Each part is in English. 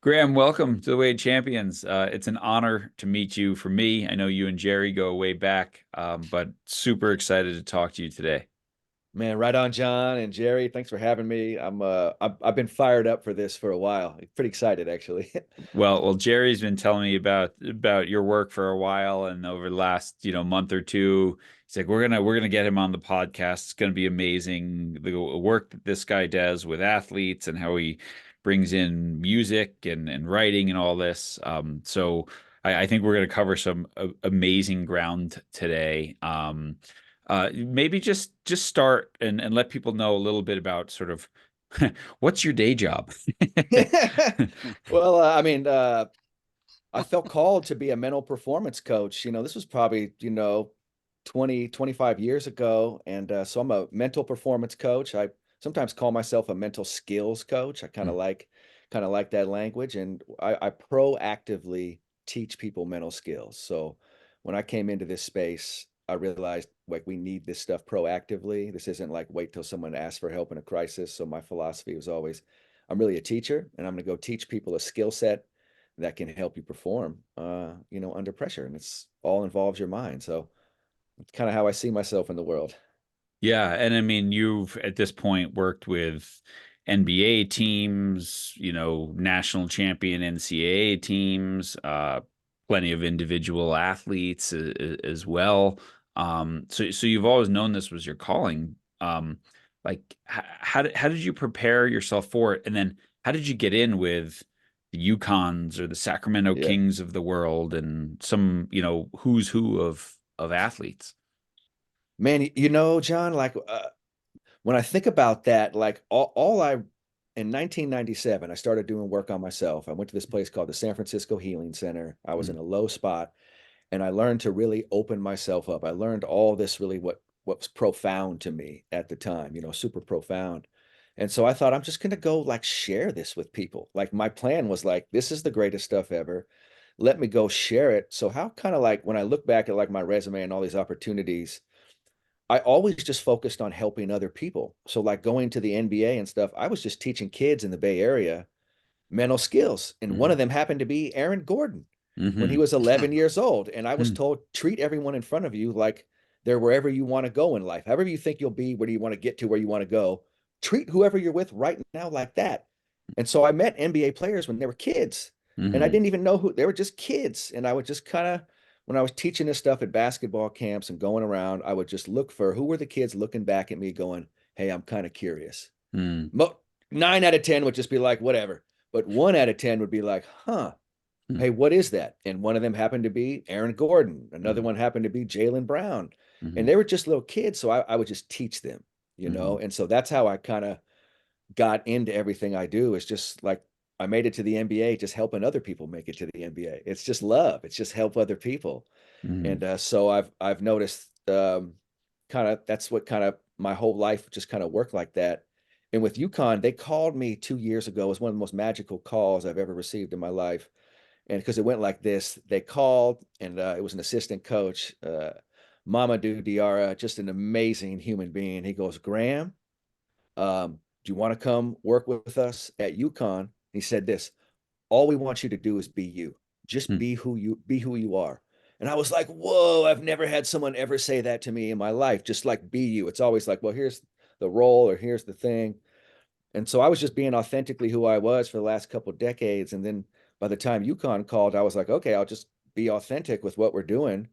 Graham, welcome to the Wade Champions. It's an honor to meet you for me. I know you and Jerry go way back, but super excited to talk to you today. Man, right on, John and Jerry. Thanks for having me. I've been fired up for this for a while. Pretty excited, actually. Well, Jerry's been telling me about your work for a while, and over the last month or two, he's like, we're gonna get him on the podcast. It's gonna be amazing. The work that this guy does with athletes and how he brings in music and writing and all this. So I think we're gonna cover some amazing ground today. Maybe just start and let people know a little bit about sort of what's your day job? Well, I felt called to be a mental performance coach. This was probably, 20, 25 years ago. And so I'm a mental performance coach. I sometimes call myself a mental skills coach. I kind of like that language. And I proactively teach people mental skills. So when I came into this space, I realized like we need this stuff proactively. This isn't like wait till someone asks for help in a crisis. So my philosophy was always, I'm really a teacher and I'm going to go teach people a skill set that can help you perform, under pressure. And it's all involves your mind. So it's kind of how I see myself in the world. Yeah, and I mean, you've at this point worked with NBA teams, national champion NCAA teams, plenty of individual athletes as well. So you've always known this was your calling. Like, how did you prepare yourself for it, and then how did you get in with the UConns or the Sacramento Yeah. Kings of the world and some, who's who of athletes? Man, John, like when I think about that, like all I in 1997, I started doing work on myself. I went to this place called the San Francisco Healing Center. I was in Mm, a low spot and I learned to really open myself up. I learned all this really what was profound to me at the time, super profound. And so I thought I'm just going to go like share this with people. Like my plan was like this is the greatest stuff ever. Let me go share it. So how kind of like when I look back at like my resume and all these opportunities, I always just focused on helping other people. So like going to the NBA and stuff, I was just teaching kids in the Bay Area mental skills. And one mm, of them happened to be Aaron Gordon when he mhm. was 11 years old. And I was Hmm. told, treat everyone in front of you like they're wherever you want to go in life. However you think you'll be, where do you want to get to, where you want to go, treat whoever you're with right now like that. And so I met NBA players when they were kids. And I Hmm. didn't even know who they were, just kids. And I would just kind of, when I was teaching this stuff at basketball camps and going around, I would just look for who were the kids looking back at me going, hey, I'm kind of curious. Hmm. Mo 9 out of 10 would just be like, whatever. But 1 out of 10 would be like, huh, Hmm. hey, what is that? And one of them happened to be Aaron Gordon. Another Hmm. one happened to be Jalen Brown. And Hmm. they were just little kids. So I would just teach them, Hmm. And so that's how I kind of got into everything I do. It's just like I made it to the NBA, just helping other people make it to the NBA. It's just love. It's just help other people. Hmm. And so I've noticed kind of that's what kind of my whole life just kind of worked like that. And with UConn, they called me 2 years ago. It was one of the most magical calls I've ever received in my life. And because it went like this, they called and it was an assistant coach, Mamadou Diarra, just an amazing human being. He goes, Graham, do you want to come work with us at UConn? He said this, all we want you to do is be you. Just Hmm. be who you are. And I was like, whoa, I've never had someone ever say that to me in my life. Just like be you. It's always like, well, here's the role or here's the thing. And so I was just being authentically who I was for the last couple of decades. And then by the time UConn called, I was like, okay, I'll just be authentic with what we're doing.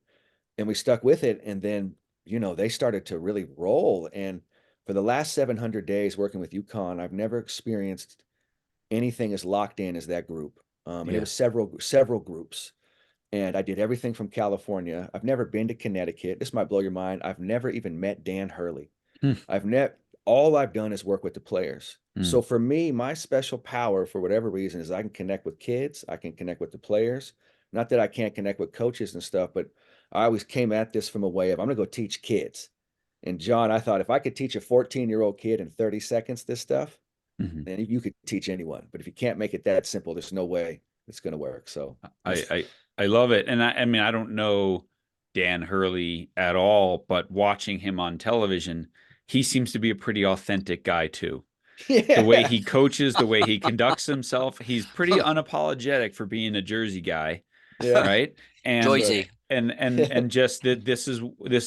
And we stuck with it. And then, they started to really roll. And for the last 700 days working with UConn, I've never experienced anything as locked in as that group. And it Yeah. was several groups. And I did everything from California. I've never been to Connecticut. This might blow your mind. I've never even met Dan Hurley. Hmm. I've never all I've done is work with the players. Hmm. So for me, my special power for whatever reason is I can connect with kids, I can connect with the players. Not that I can't connect with coaches and stuff, but I always came at this from a way of I'm gonna go teach kids. And John, I thought if I could teach a 14-year-old kid in 30 seconds this stuff, Hmm. then you could teach anyone. But if you can't make it that simple, there's no way it's gonna work. So I, I I love it, and I mean I don't know Dan Hurley at all, but watching him on television, he seems to be a pretty authentic guy too. The way Yeah. he coaches, the way he conducts himself, he's pretty unapologetic for being a Jersey guy, Yeah. right? That's And right. Joyzy. just that this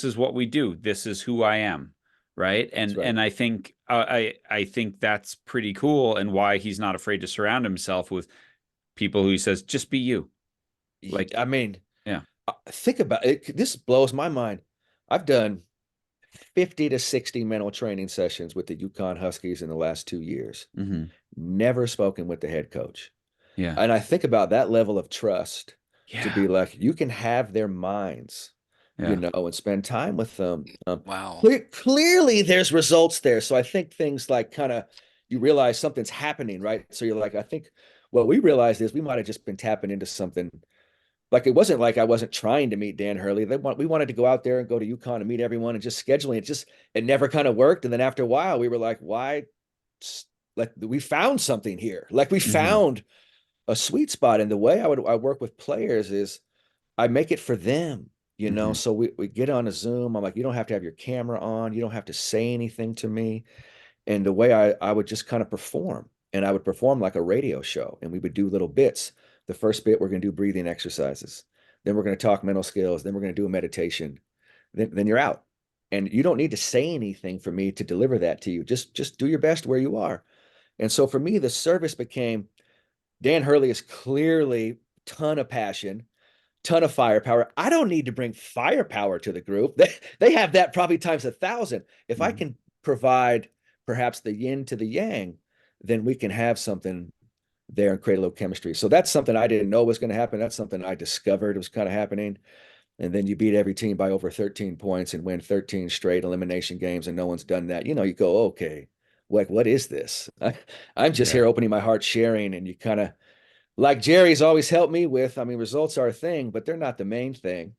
is what we do. This is who I am, right? That's right. And I think I think that's pretty cool, and why he's not afraid to surround himself with people who he says just be you. Like, I mean, yeah. think about it. This blows my mind. I've done 50 to 60 mental training sessions with the UConn Huskies in the last 2 years. Hmm. Never spoken with the head coach. Yeah. And I think about that level of trust to Yeah. be like, you can have their minds, Yeah. and spend time with them. Wow. Clearly, there's results there. So I think things like kind of you realize something's happening, right? So you're like, I think what we realized is we might have just been tapping into something. Like it wasn't like I wasn't trying to meet Dan Hurley. We wanted to go out there and go to UConn and meet everyone and just scheduling. It never kind of worked. And then after a while, we were like, why? Like we found something here. Like we Hmm. found a sweet spot. And the way I work with players is I make it for them, Hmm. So we get on a Zoom. I'm like, you don't have to have your camera on. You don't have to say anything to me. And the way I would just kind of perform, and I would perform like a radio show, and we would do little bits. The first bit, we're going to do breathing exercises. Then we're going to talk mental skills. Then we're going to do a meditation. Then you're out. And you don't need to say anything for me to deliver that to you. Just do your best where you are. And so for me, the service became Dan Hurley is clearly ton of passion, ton of firepower. I don't need to bring firepower to the group. They have that probably times 1,000. If I Hmm. can provide perhaps the yin to the yang, then we can have something there and create a little chemistry. So that's something I didn't know was going to happen. That's something I discovered was kind of happening. And then you beat every team by over 13 points and win 13 straight elimination games, and no one's done that. You go, okay, like what is this? I'm just Yeah. here opening my heart, sharing, and you kind of like Jerry's always helped me with. I mean, results are a thing, but they're not the main thing.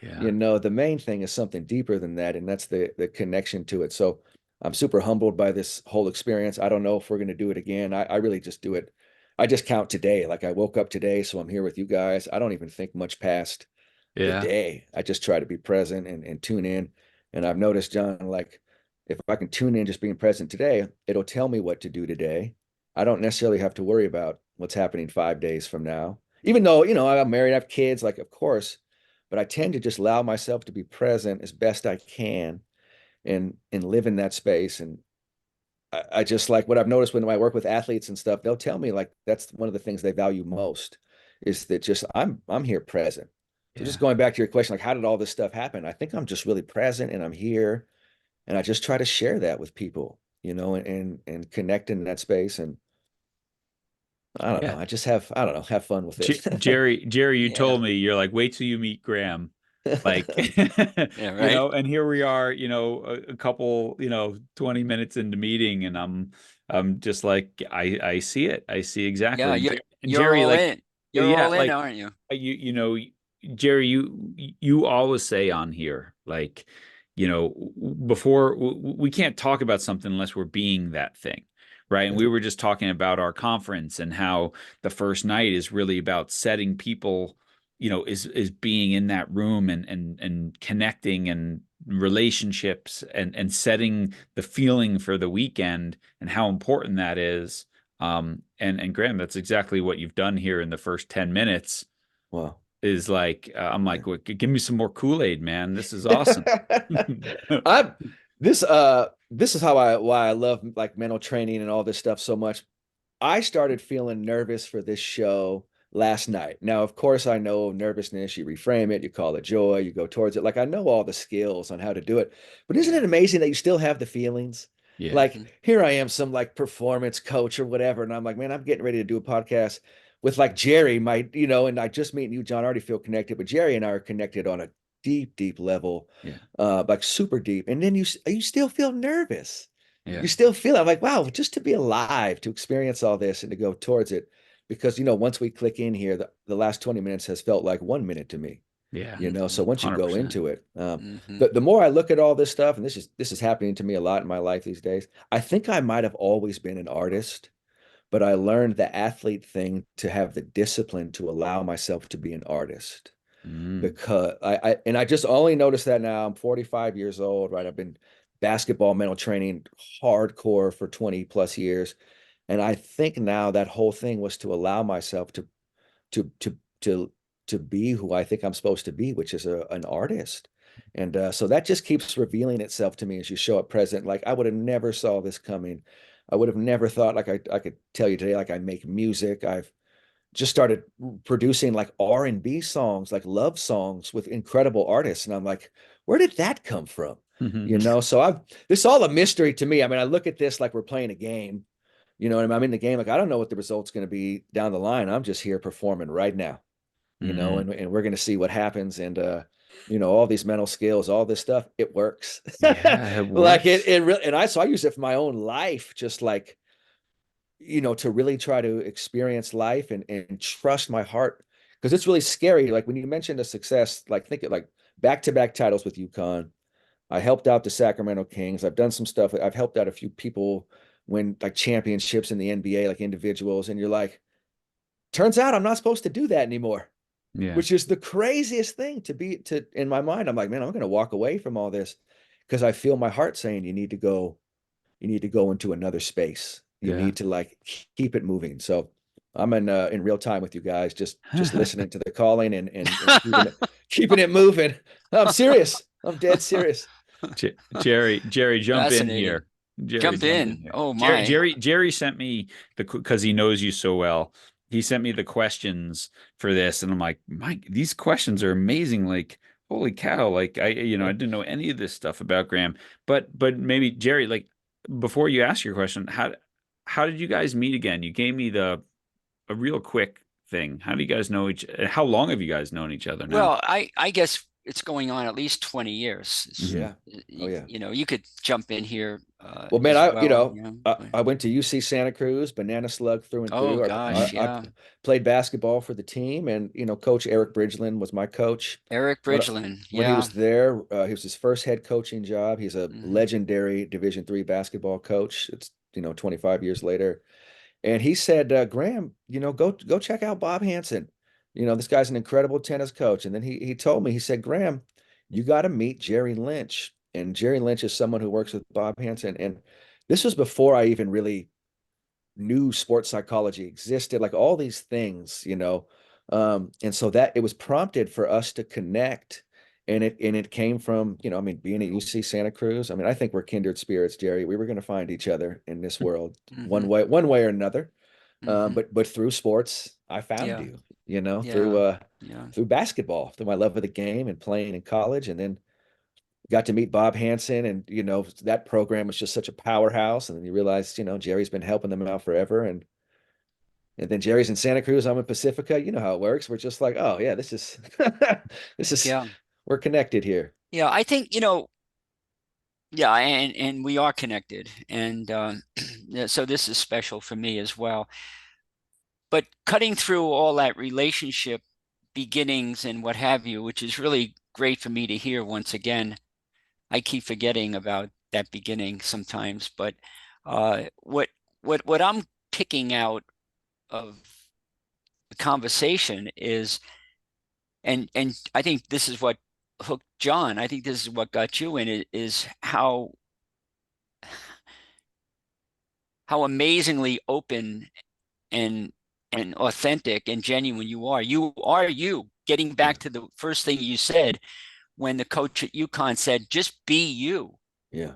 Yeah. The main thing is something deeper than that, and that's the connection to it. So I'm super humbled by this whole experience. I don't know if we're going to do it again. I really just do it. I just count today. Like I woke up today, so I'm here with you guys. I don't even think much past the Yeah. day. I just try to be present and tune in. And I've noticed, John, like if I can tune in just being present today, it'll tell me what to do today. I don't necessarily have to worry about what's happening 5 days from now. Even though, I'm married, I have kids, like of course, but I tend to just allow myself to be present as best I can and live in that space. And I just like what I've noticed when I work with athletes and stuff, they'll tell me like that's one of the things they value most is that just I'm here present. So just Yeah. going back to your question, like how did all this stuff happen? I think I'm just really present and I'm here and I just try to share that with people, and connect in that space. And I don't know. Yeah. I don't know, have fun with it. Jerry, you Yeah. told me you're like, wait till you meet Graham. Like, Yeah, right. and here we are, a couple, 20 minutes into meeting, and I'm just like, I see it. I see Yeah, exactly. And you're Jerry, all like, in. You're yeah, all in, like aren't you? Jerry, you always say on here, like, before we can't talk about something unless we're being that thing. Right. And we were just talking about our conference and how the first night is really about setting people, is being in that room and connecting and relationships and setting the feeling for the weekend and how important that is. And Graham, that's exactly what you've done here in the first 10 minutes Well, is like, I'm yeah. like, give me some more Kool-Aid, man. This is awesome. I'm this is how why I love like mental training and all this stuff so much. I started feeling nervous for this show last night. Now, of course, I know nervousness, you reframe it, you call it joy, you go towards it. Like I know all the skills on how to do it. But isn't Yeah. it amazing that you still have the feelings? Yeah. Like Mhm. here I am, some like performance coach or whatever, and I'm like, man, I'm getting ready to do a podcast with like Jerry, and I just meeting you, John. I already feel connected, but Jerry and I are connected on a deep, deep level, Yeah. like super deep. And then you still feel nervous. Yeah. You still feel I'm like, wow, just to be alive, to experience all this and to go towards it. Because once we click in here, the last 20 minutes has felt like 1 minute to me. Yeah. So once you go 100%. into it, Hmm. the more I look at all this stuff, and this is happening to me a lot in my life these days. I think I might have always been an artist, but I learned the athlete thing to have the discipline to allow myself to be an artist Mm. because I just only noticed that now. I'm 45 years old, right? I've been basketball mental training hardcore for 20 plus years. And I think now that whole thing was to allow myself to to to to be who I think I'm supposed to be, which is an artist. And so that just keeps revealing itself to me as you show up present. Like I would have never saw this coming. I would have never thought, like I could tell you today, like I make music. I've just started producing like R&B songs, like love songs with incredible artists. And I'm like, where did that come from? You know, so this is all a mystery to me. I mean, I look at this like we're playing a game, you know, and I'm in the game. Like, I don't know what the result's going to be down the line. I'm just here performing right now, you know, and we're going to see what happens. And, you know, all these mental skills, all this stuff, it works. Yeah, it Like works. it really, and so I use it for my own life, just like, you know, to really try to experience life and trust my heart. Because it's really scary. Like when you mentioned the success, like think of like back-to-back titles with UConn. I helped out the Sacramento Kings. I've done some stuff. I've helped out a few people win like championships in the NBA, like individuals. And you're like, turns out I'm not supposed to do that anymore, Yeah. which is the craziest thing in my mind. I'm like, man, I'm going to walk away from all this because I feel my heart saying you need to go into another space. You Yeah. need to like keep it moving. So I'm in real time with you guys, just listening to the calling and keeping it moving. I'm serious. I'm dead serious. Jerry, jump in Fascinating. here. Jerry, Jump in. here. Oh my. Jerry sent me because he knows you so well. He sent me the questions for this, and I'm like, Mike, these questions are amazing. Like, holy cow! Like, I didn't know any of this stuff about Graham. But maybe Jerry, like, before you ask your question, how did you guys meet again? You gave me a real quick thing. How do you guys know how long have you guys known each other now? Well, I guess it's going on at least 20 years. Yeah. Oh yeah. You know, you could jump in here. Well, man, as well, I went to UC Santa Cruz, banana slug through and Oh through. gosh, I yeah. played basketball for the team, and you know, Coach Eric Bridgeland was my coach. Eric Bridgeland, When he yeah. was there, he was his first head coaching job. He's a Mhm. legendary Division III basketball coach. It's 25 years later, and he said, Graham, go check out Bob Hansen. This guy's an incredible tennis coach. And then he told me, he said, Graham, you got to meet Jerry Lynch. And Jerry Lynch is someone who works with Bob Hansen. And this was before I even really knew sports psychology existed, like all these things. And so that it was prompted for us to connect. And it came from, I mean, being at UC Santa Cruz. I mean, I think we're kindred spirits, Jerry. We were going to find each other in this world Mhm. one way or another. Mhm. But through sports, I found Yeah. you, Yeah. Yeah. through basketball, through my love of the game and playing in college, and then got to meet Bob Hansen, and that program was just such a powerhouse. And then you realize, Jerry's been helping them out forever, and then Jerry's in Santa Cruz, I'm in Pacifica. You know how it works. We're just like, oh yeah, this is this is Yeah. we're connected here. Yeah. I think, yeah, and we are connected. And yeah, so this is special for me as well. But cutting through all that relationship beginnings and what have you, which is really great for me to hear once again. I keep forgetting about that beginning sometimes, but what I'm picking out of the conversation is, and I think this is what hooked John. I think this is what got you in it, is how amazingly open and authentic and genuine you are. You are you. Getting Yeah. back to the first thing you said when the coach at UConn said, "Just be you." Yeah.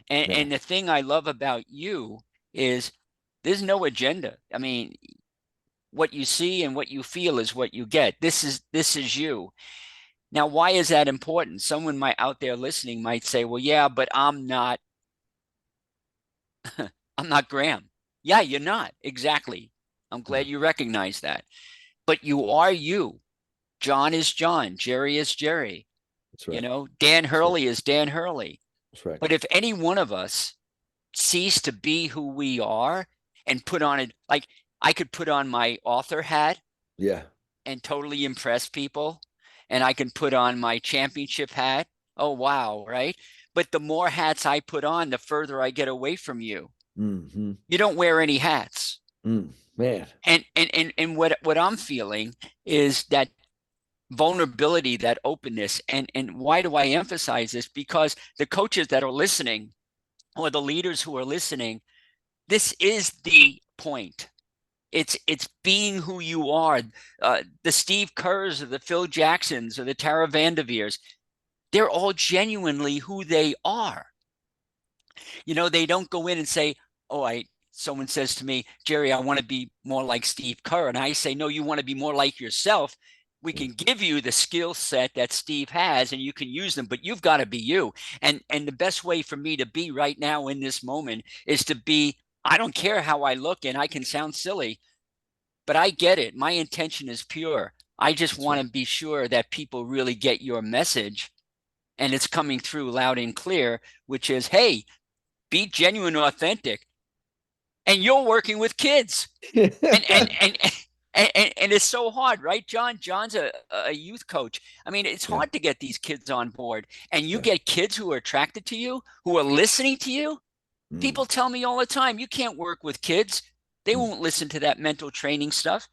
And the thing I love about you is there's no agenda. I mean, what you see and what you feel is what you get. This is you. Now, why is that important? Someone might out there listening might say, "Well, yeah, but I'm not I'm not Graham." Yeah, you're not. Exactly. I'm glad you recognize that. But you are you. John is John. Jerry is Jerry. That's right. Dan That's right. Hurley is Dan Hurley. That's right. But if any one of us cease to be who we are and put on it, like I could put on my author hat Yeah. and totally impress people, and I can put on my championship hat. Oh, wow, right? But the more hats I put on, the further I get away from you. Mm-hmm. You don't wear any hats. Man. And what I'm feeling is that vulnerability, that openness. And why do I emphasize this? Because the coaches that are listening, or the leaders who are listening, this is the point. It's being who you are. The Steve Kerrs or the Phil Jacksons or the Tara Vanderveers, they're all genuinely who they are. They don't go in and say, oh, someone says to me, Jerry, I want to be more like Steve Kerr. And I say, no, you want to be more like yourself. We can give you the skill set that Steve has and you can use them, but you've got to be you. And the best way for me to be right now in this moment is to be, I don't care how I look, and I can sound silly, but I get it. My intention is pure. I just want to be sure that people really get your message and it's coming through loud and clear, which is, hey, be genuine, authentic. And you're working with kids. And it's so hard, right, John? John's a youth coach. I mean, it's hard to get these kids on board. And you get kids who are attracted to you, who are listening to you. People tell me all the time, you can't work with kids. They won't listen to that mental training stuff.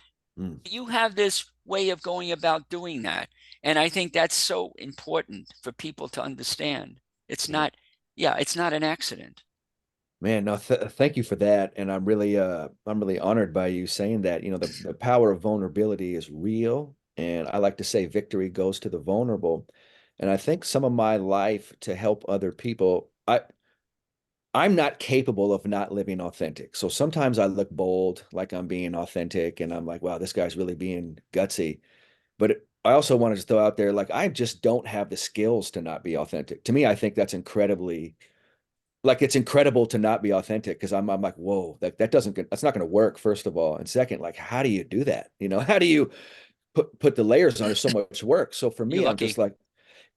You have this way of going about doing that. And I think that's so important for people to understand. It's not an accident. Man, no, thank you for that. And I'm really honored by you saying that. The power of vulnerability is real. And I like to say victory goes to the vulnerable. And I think some of my life to help other people, I'm not capable of not living authentic. So sometimes I look bold, like I'm being authentic, and I'm like, wow, this guy's really being gutsy. But I also wanted to throw out there, like, I just don't have the skills to not be authentic. To me, I think that's incredibly, like, it's incredible to not be authentic, because I'm like, whoa, that's not going to work, first of all. And second, like, how do you do that? How do you put the layers on? There's so much work. So for You're me, I'm just lucky. like,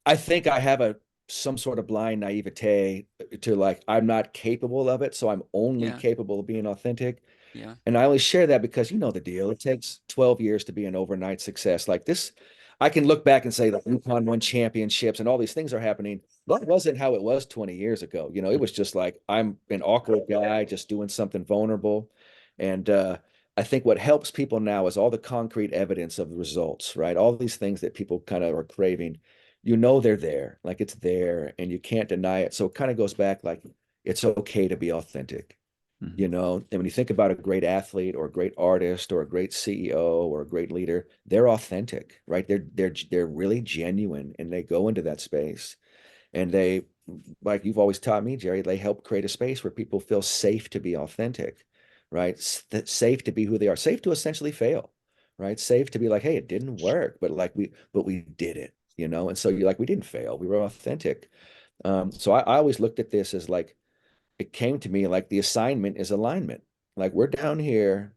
I think I have some sort of blind naivete to, like, I'm not capable of it. So I'm only Yeah. capable of being authentic. Yeah. And I only share that because you know the deal. It takes 12 years to be an overnight success. Like this, I can look back and say that UConn won championships and all these things are happening. That wasn't how it was 20 years ago. It was just like I'm an awkward guy just doing something vulnerable. And I think what helps people now is all the concrete evidence of the results, right? All these things that people kind of are craving. They're there, like it's there, and you can't deny it. So it kind of goes back, like, it's okay to be authentic. And when you think about a great athlete or a great artist or a great CEO or a great leader, they're authentic, right? They're really genuine, and they go into that space, and they, like you've always taught me, Jerry, they help create a space where people feel safe to be authentic, right? Safe to be who they are, safe to essentially fail, right? Safe to be like, hey, it didn't work, but we did it, And so you're like, we didn't fail, we were authentic. So I always looked at this as like, it came to me like the assignment is alignment. Like we're down here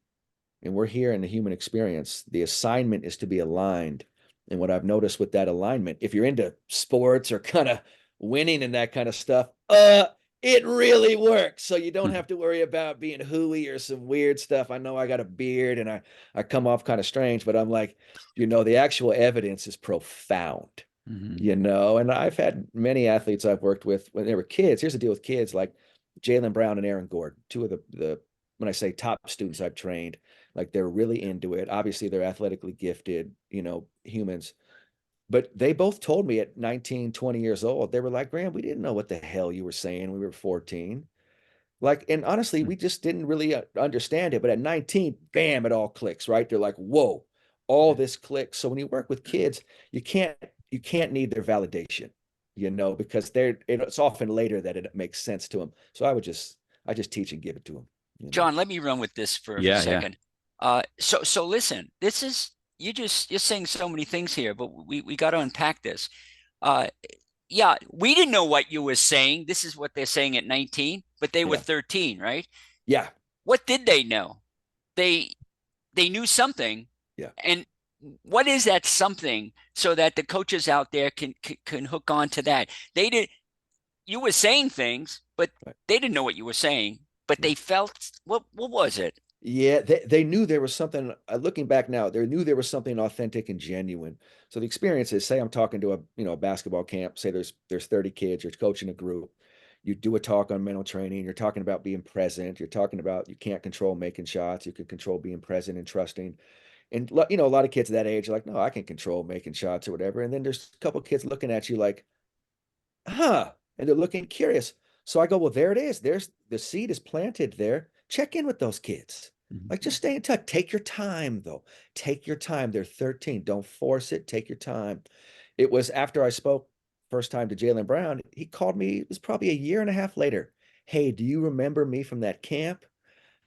and we're here in the human experience. The assignment is to be aligned. And what I've noticed with that alignment, if you're into sports or kind of winning and that kind of stuff, it really works. So you don't have to worry about being hooey or some weird stuff. I know I got a beard and I come off kind of strange, but I'm like, the actual evidence is profound. And I've had many athletes I've worked with when they were kids. Here's the deal with kids, like Jaylen Brown and Aaron Gordon, two of the when I say top students I've trained, like they're really into it. Obviously, they're athletically gifted, humans. But they both told me at 19, 20 years old, they were like, Graham, we didn't know what the hell you were saying. We were 14. Like, and honestly, we just didn't really understand it. But at 19, bam, it all clicks, right? They're like, whoa, all this clicks. So when you work with kids, you can't need their validation, because it's often later that it makes sense to them. So I just teach and give it to them. John, let me run with this for a Yeah, yeah. second. So listen, this is you're saying so many things here, but we got to unpack this. Uh, yeah, we didn't know what you were saying. This is what they're saying at 19, but they were Yeah. 13, right? Yeah. What did they know? They they knew something, Yeah. and what is that something so that the coaches out there can hook on to that? They did. You were saying things, but Right. they didn't know what you were saying, but Yeah. they felt what was it? Yeah, they knew there was something. Looking back now, they knew there was something authentic and genuine. So the experience is, say I'm talking to a basketball camp. Say there's 30 kids. You're coaching a group. You do a talk on mental training. You're talking about being present. You're talking about you can't control making shots. You can control being present and trusting. And you know, a lot of kids at that age are like, no, I can control making shots or whatever. And then there's a couple of kids looking at you like, huh? And they're looking curious. So I go, well, there it is. There's the seed is planted there. Check in with those kids. Like, just stay in touch. Take your time, though. Take your time. They're 13. Don't force it. Take your time. It was after I spoke first time to Jaylen Brown. He called me. It was probably a year and a half later. Hey, do you remember me from that camp?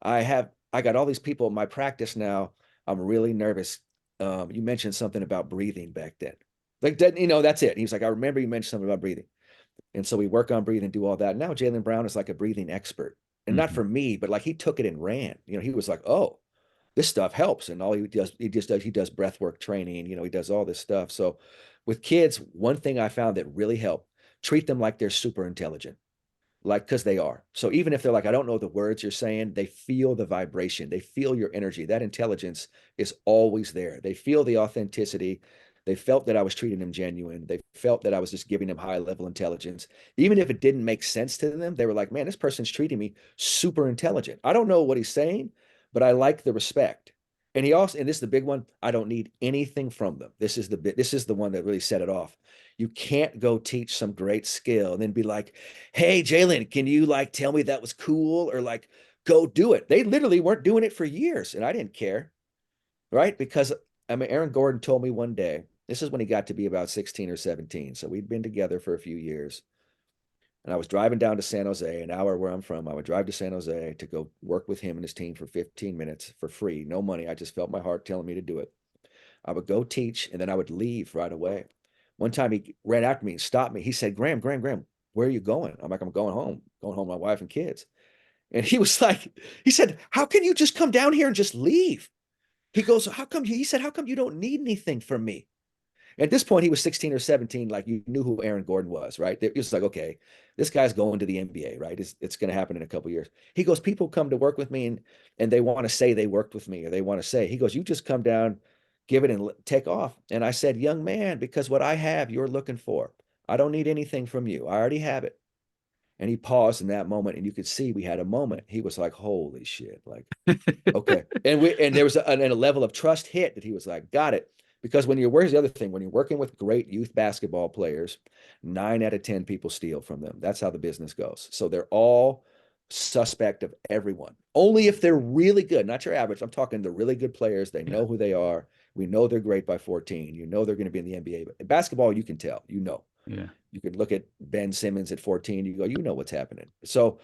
I got all these people in my practice now. I'm really nervous. You mentioned something about breathing back then. Like that, you know, that's it. He was like, I remember you mentioned something about breathing. And so we work on breathing, do all that. Now Jaylen Brown is like a breathing expert. And not Mm-hmm. for me, but like he took it and ran. You know, he was like, oh, this stuff helps. And all he does breath work training, you know, he does all this stuff. So with kids, one thing I found that really helped, treat them like they're super intelligent, like, because they are. So even if they're like, I don't know the words you're saying, they feel the vibration, they feel your energy. That intelligence is always there. They feel the authenticity. They felt that I was treating them genuine. They felt that I was just giving them high level intelligence. Even if it didn't make sense to them, they were like, man, this person's treating me super intelligent. I don't know what he's saying, but I like the respect. And he also, and this is the big one, I don't need anything from them. This is the one that really set it off. You can't go teach some great skill and then be like, hey, Jaylen, can you like tell me that was cool? Or like, go do it. They literally weren't doing it for years. And I didn't care. Right. Because I mean, Aaron Gordon told me one day, this is when he got to be about 16 or 17. So we'd been together for a few years. And I was driving down to San Jose, an hour where I'm from. I would drive to San Jose to go work with him and his team for 15 minutes for free, no money. I just felt my heart telling me to do it. I would go teach and then I would leave right away. One time he ran after me and stopped me. He said, Graham, where are you going? I'm like, I'm going home with my wife and kids. And he was like, he said, how can you just come down here and just leave? He goes, how come? He said, how come you don't need anything from me? At this point, he was 16 or 17. Like, you knew who Aaron Gordon was, right? It was like, okay, this guy's going to the NBA, right? It's going to happen in a couple of years. He goes, people come to work with me and they want to say they worked with me or they want to say, he goes, you just come down, give it and take off. And I said, young man, because what I have, you're looking for. I don't need anything from you. I already have it. And he paused in that moment and you could see we had a moment. He was like, holy shit. Like, okay. And there was a level of trust hit that he was like, got it. Because where's the other thing? When you're working with great youth basketball players, 9 out of 10 people steal from them. That's how the business goes. So they're all suspect of everyone. Only if they're really good, not your average. I'm talking the really good players. They know who they are. We know they're great by 14. You know they're going to be in the NBA. But in basketball, you can tell, you know. Yeah. You could look at Ben Simmons at 14. You go, you know what's happening. So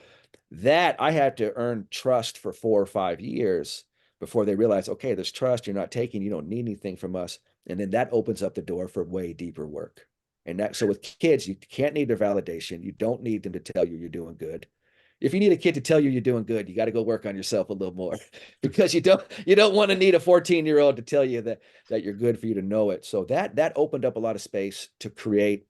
that I had to earn trust for 4 or 5 years before they realize, okay, there's trust. You're not taking, you don't need anything from us. And then that opens up the door for way deeper work. And that, so with kids, you can't need their validation. You don't need them to tell you you're doing good. If you need a kid to tell you you're doing good, you got to go work on yourself a little more because you don't want to need a 14-year-old to tell you that you're good for you to know it. So that opened up a lot of space to create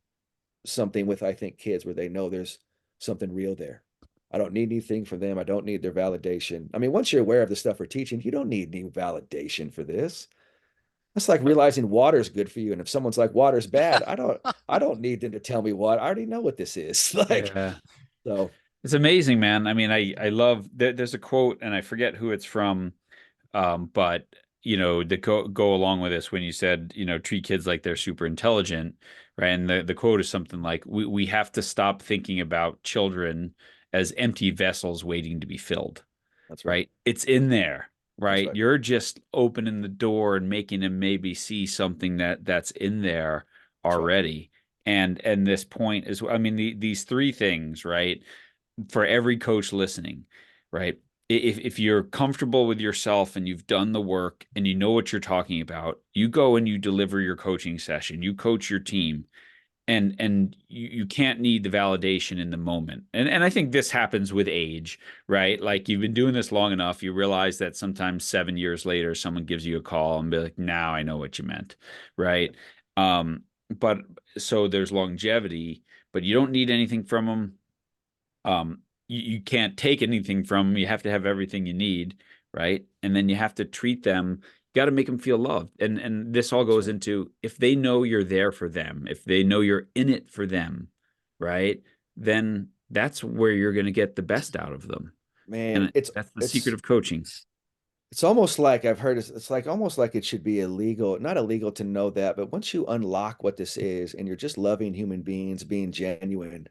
something with, I think, kids where they know there's something real there. I don't need anything from them. I don't need their validation. I mean, once you're aware of the stuff we're teaching, you don't need any validation for this. That's like realizing water's good for you. And if someone's like water's bad, I don't need them to tell me what. I already know what this is. Like, Yeah. so It's amazing, man. I mean, I love there's a quote and I forget who it's from. But you know, the go along with this when you said, you know, treat kids like they're super intelligent, right? And the quote is something like, we have to stop thinking about children as empty vessels waiting to be filled, that's right. right? It's in there, That's right? right. You're just opening the door and making them maybe see something that's in there That's right. already. And this point is, I mean, these three things, right? For every coach listening, right? If you're comfortable with yourself and you've done the work and you know what you're talking about, you go and you deliver your coaching session, you coach your team, and you can't need the validation in the moment. And I think this happens with age, right? Like you've been doing this long enough, you realize that sometimes 7 years later, someone gives you a call and be like, now I know what you meant, right? But so there's longevity, but you don't need anything from them. You can't take anything from them. You have to have everything you need, right? And then you have to treat them. You got to make them feel loved. And this all That's goes right. into, if they know you're there for them, if they know you're in it for them, right? Then that's where you're going to get the best out of them. Man, And that's the secret it's of coaching. It's almost like I've heard it's like almost like it should be illegal, not illegal to know that, but once you unlock what this is and you're just loving human beings, being genuine,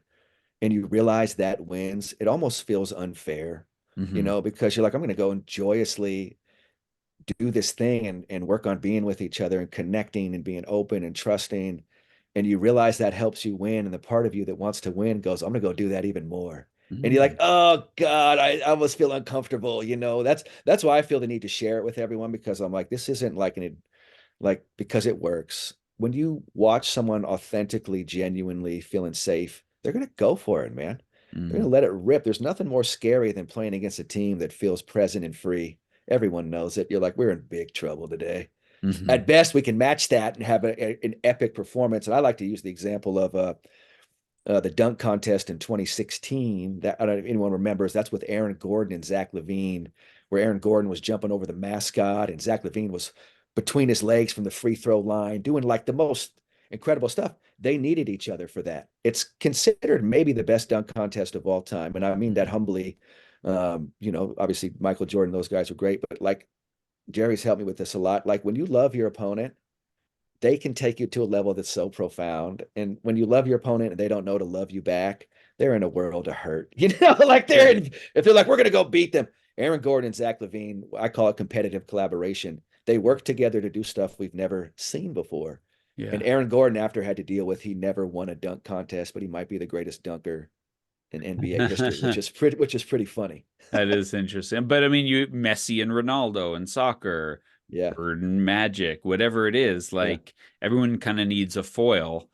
and you realize that wins, it almost feels unfair, Hmm. because you're like, I'm going to go and joyously do this thing and work on being with each other and connecting and being open and trusting. And you realize that helps you win. And the part of you that wants to win goes, I'm going to go do that even more. And you're like, Hmm. oh God, I almost feel uncomfortable. That's why I feel the need to share it with everyone, because I'm like, this isn't like because it works. When you watch someone authentically, genuinely feeling safe, they're going to go for it, man. They're going to Hmm. let it rip. There's nothing more scary than playing against a team that feels present and free. Everyone knows it. You're like, we're in big trouble today. Hmm. At best, we can match that and have an epic performance. And I like to use the example of the dunk contest in 2016. That I don't know if anyone remembers. That's with Aaron Gordon and Zach LaVine, where Aaron Gordon was jumping over the mascot and Zach LaVine was between his legs from the free throw line, doing like the most incredible stuff. They needed each other for that. It's considered maybe the best dunk contest of all time, and I mean that humbly. Obviously Michael Jordan, those guys were great, but like Jerry's helped me with this a lot. Like when you love your opponent, they can take you to a level that's so profound. And when you love your opponent and they don't know to love you back, they're in a world of hurt. Like Yeah. if they're like, we're gonna go beat them. Aaron Gordon and Zach LaVine, I call it competitive collaboration. They work together to do stuff we've never seen before. And Yeah. Aaron Gordon, after had to deal with he never won a dunk contest, but he might be the greatest dunker in NBA history, which is pretty funny. That is interesting. But I mean, you Messi and Ronaldo and soccer, Yeah, or Magic, whatever it is, yeah, like everyone kind of needs a foil.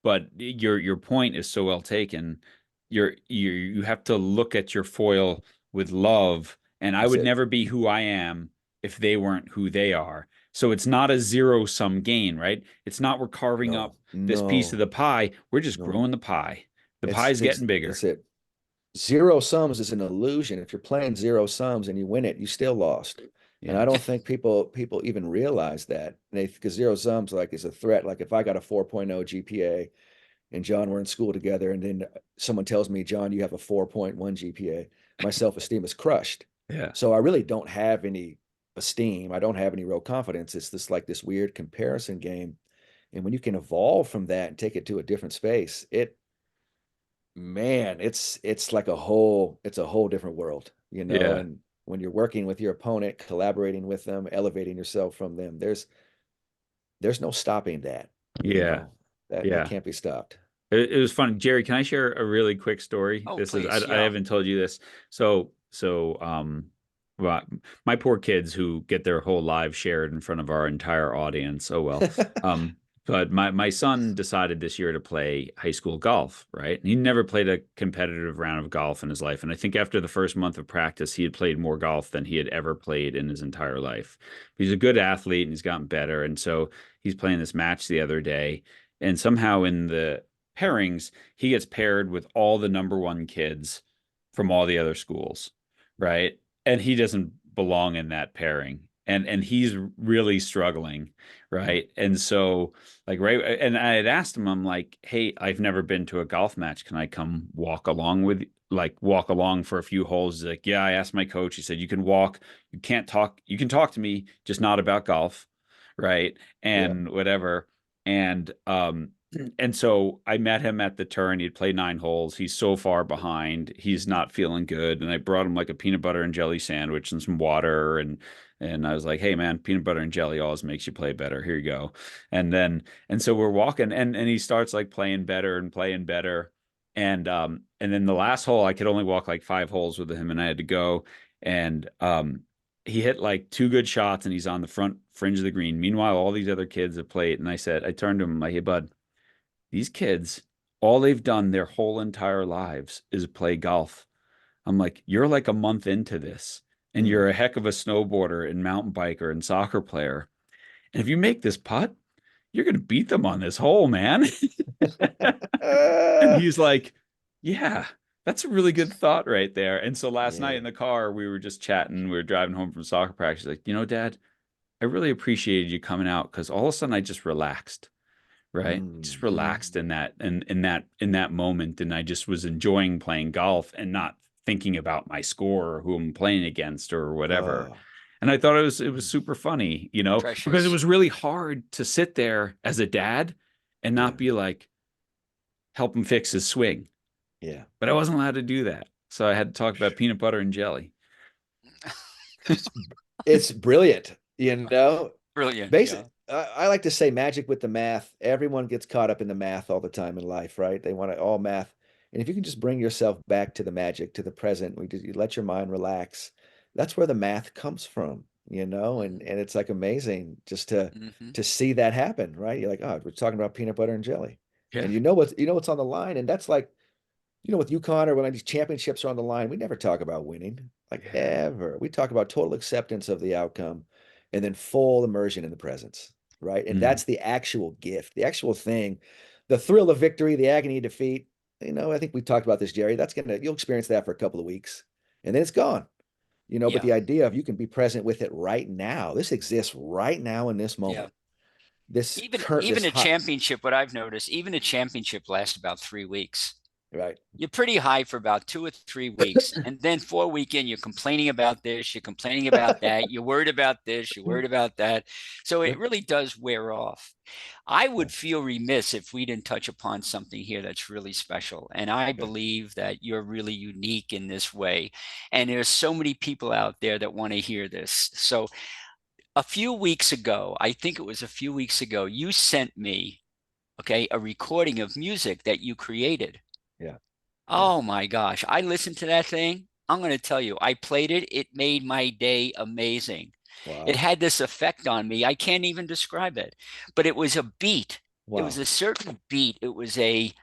But your point is so well taken. You have to look at your foil with love, and I that's would it. never be who I am if they weren't who they are. So it's not a zero sum gain, right? It's not we're carving No, up this piece of no, the pie. We're just no. growing the pie. The It's pie's it's getting bigger. that's it. Zero sums is an illusion. If you're playing zero sums and you win it, you still lost. And Yeah. I don't think people even realize that. Because zero sums like is a threat. Like if I got a 4.0 GPA and John were in school together, and then someone tells me, John, you have a 4.1 GPA, my self-esteem is crushed. Yeah. So I really don't have any esteem. I don't have any real confidence. It's this weird comparison game. And when you can evolve from that and take it to a different space, man, it's like it's a whole different world, Yeah. and when you're working with your opponent, collaborating with them, elevating yourself from them, there's no stopping that, you Yeah. know, that Yeah. can't be stopped. It was fun. Jerry, can I share a really quick story? Oh, This is please. I Yeah. haven't told you this. Well, my poor kids who get their whole lives shared in front of our entire audience. Oh well. Um, but my son decided this year to play high school golf, right? And he never played a competitive round of golf in his life. And I think after the first month of practice, he had played more golf than he had ever played in his entire life. He's a good athlete and he's gotten better. And so he's playing this match the other day. And somehow in the pairings, he gets paired with all the number one kids from all the other schools, right? And he doesn't belong in that pairing. And he's really struggling, right? And so like right and I had asked him, I'm like, hey, I've never been to a golf match. Can I come walk along for a few holes? He's like, yeah, I asked my coach. He said, you can walk, you can't talk, you can talk to me, just not about golf, right? Yeah. And whatever. And so I met him at the turn. He'd played 9 holes. He's so far behind. He's not feeling good. And I brought him like a peanut butter and jelly sandwich and some water. And I was like, hey man, peanut butter and jelly always makes you play better. Here you go. And so we're walking and he starts like playing better and playing better. And then the last hole, I could only walk like 5 holes with him and I had to go. And he hit like 2 good shots and he's on the front fringe of the green. Meanwhile, all these other kids have played. And I turned to him like, hey, bud, these kids, all they've done their whole entire lives is play golf. I'm like, you're like a month into this, and Mm. you're a heck of a snowboarder and mountain biker and soccer player. And if you make this putt, you're going to beat them on this hole, man. And he's like, yeah, that's a really good thought right there. And so last night Yeah. in the car, we were just chatting. We were driving home from soccer practice. Like, Dad, I really appreciated you coming out because all of a sudden I just relaxed, right? Just Mm-hmm. relaxed in that moment, and I just was enjoying playing golf and not thinking about my score or who I'm playing against or whatever. Oh. And I thought it was super funny, because it Precious. was really hard to sit there as a dad and Yeah. not be like, help him fix his swing. Yeah. But I wasn't allowed to do that. So I had to talk about peanut butter and jelly. It's brilliant, you know. Brilliant. Basic. Yeah. I like to say magic with the math. Everyone gets caught up in the math all the time in life, right? They want it all math. And if you can just bring yourself back to the magic, to the present, you let your mind relax. That's where the math comes from, Hmm. and it's like amazing just to Hmm. see that happen, right? You're like, oh, we're talking about peanut butter and jelly. Yeah. And what's on the line. And that's like, with UConn or when these championships are on the line, we never talk about winning, like Yeah. ever. We talk about total acceptance of the outcome and then full immersion in the presence, right? And Mm. that's the actual gift, the actual thing, the thrill of victory, the agony of defeat. I think we talked about this, Jerry. You'll experience that for a couple of weeks and then it's gone. But Yeah. the idea of you can be present with it right now, this exists right now in this Yeah. moment. This Even current, this even a hot, championship, what I've noticed, even a championship lasts about 3 weeks. right? You're pretty high for about 2 or 3 weeks. And then 4 weekend, you're complaining about this, you're complaining about that, you're worried about this, you're worried about that. So it really does wear off. I Yeah. would feel remiss if we didn't touch upon something here that's really special. And I Okay. believe that you're really unique in this way. And there's so many people out there that want to hear this. So a few weeks ago, I think it was a few weeks ago, you sent me, okay, a recording of music that you created. Yeah. Yeah. Oh my gosh. I listened to that thing. I'm going to tell you, I played it. It made my day amazing. It Wow. had this effect on me. I can't even describe it, but it was a beat. It was Wow. a certain beat. It was a,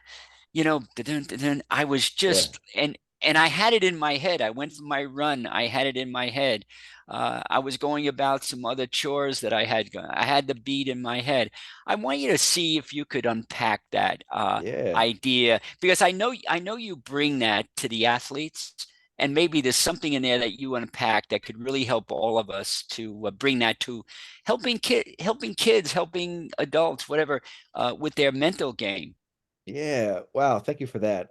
I was Yeah. just, and I had it in my head. I went for my run. I had it in my head. I was going about some other chores that I had. I had the beat in my head. I want you to see if you could unpack that Yeah. idea, because I know you bring that to the athletes, and maybe there's something in there that you unpack that could really help all of us to bring that to helping kids, helping adults, whatever, with their mental game. Yeah. Wow. Thank you for that.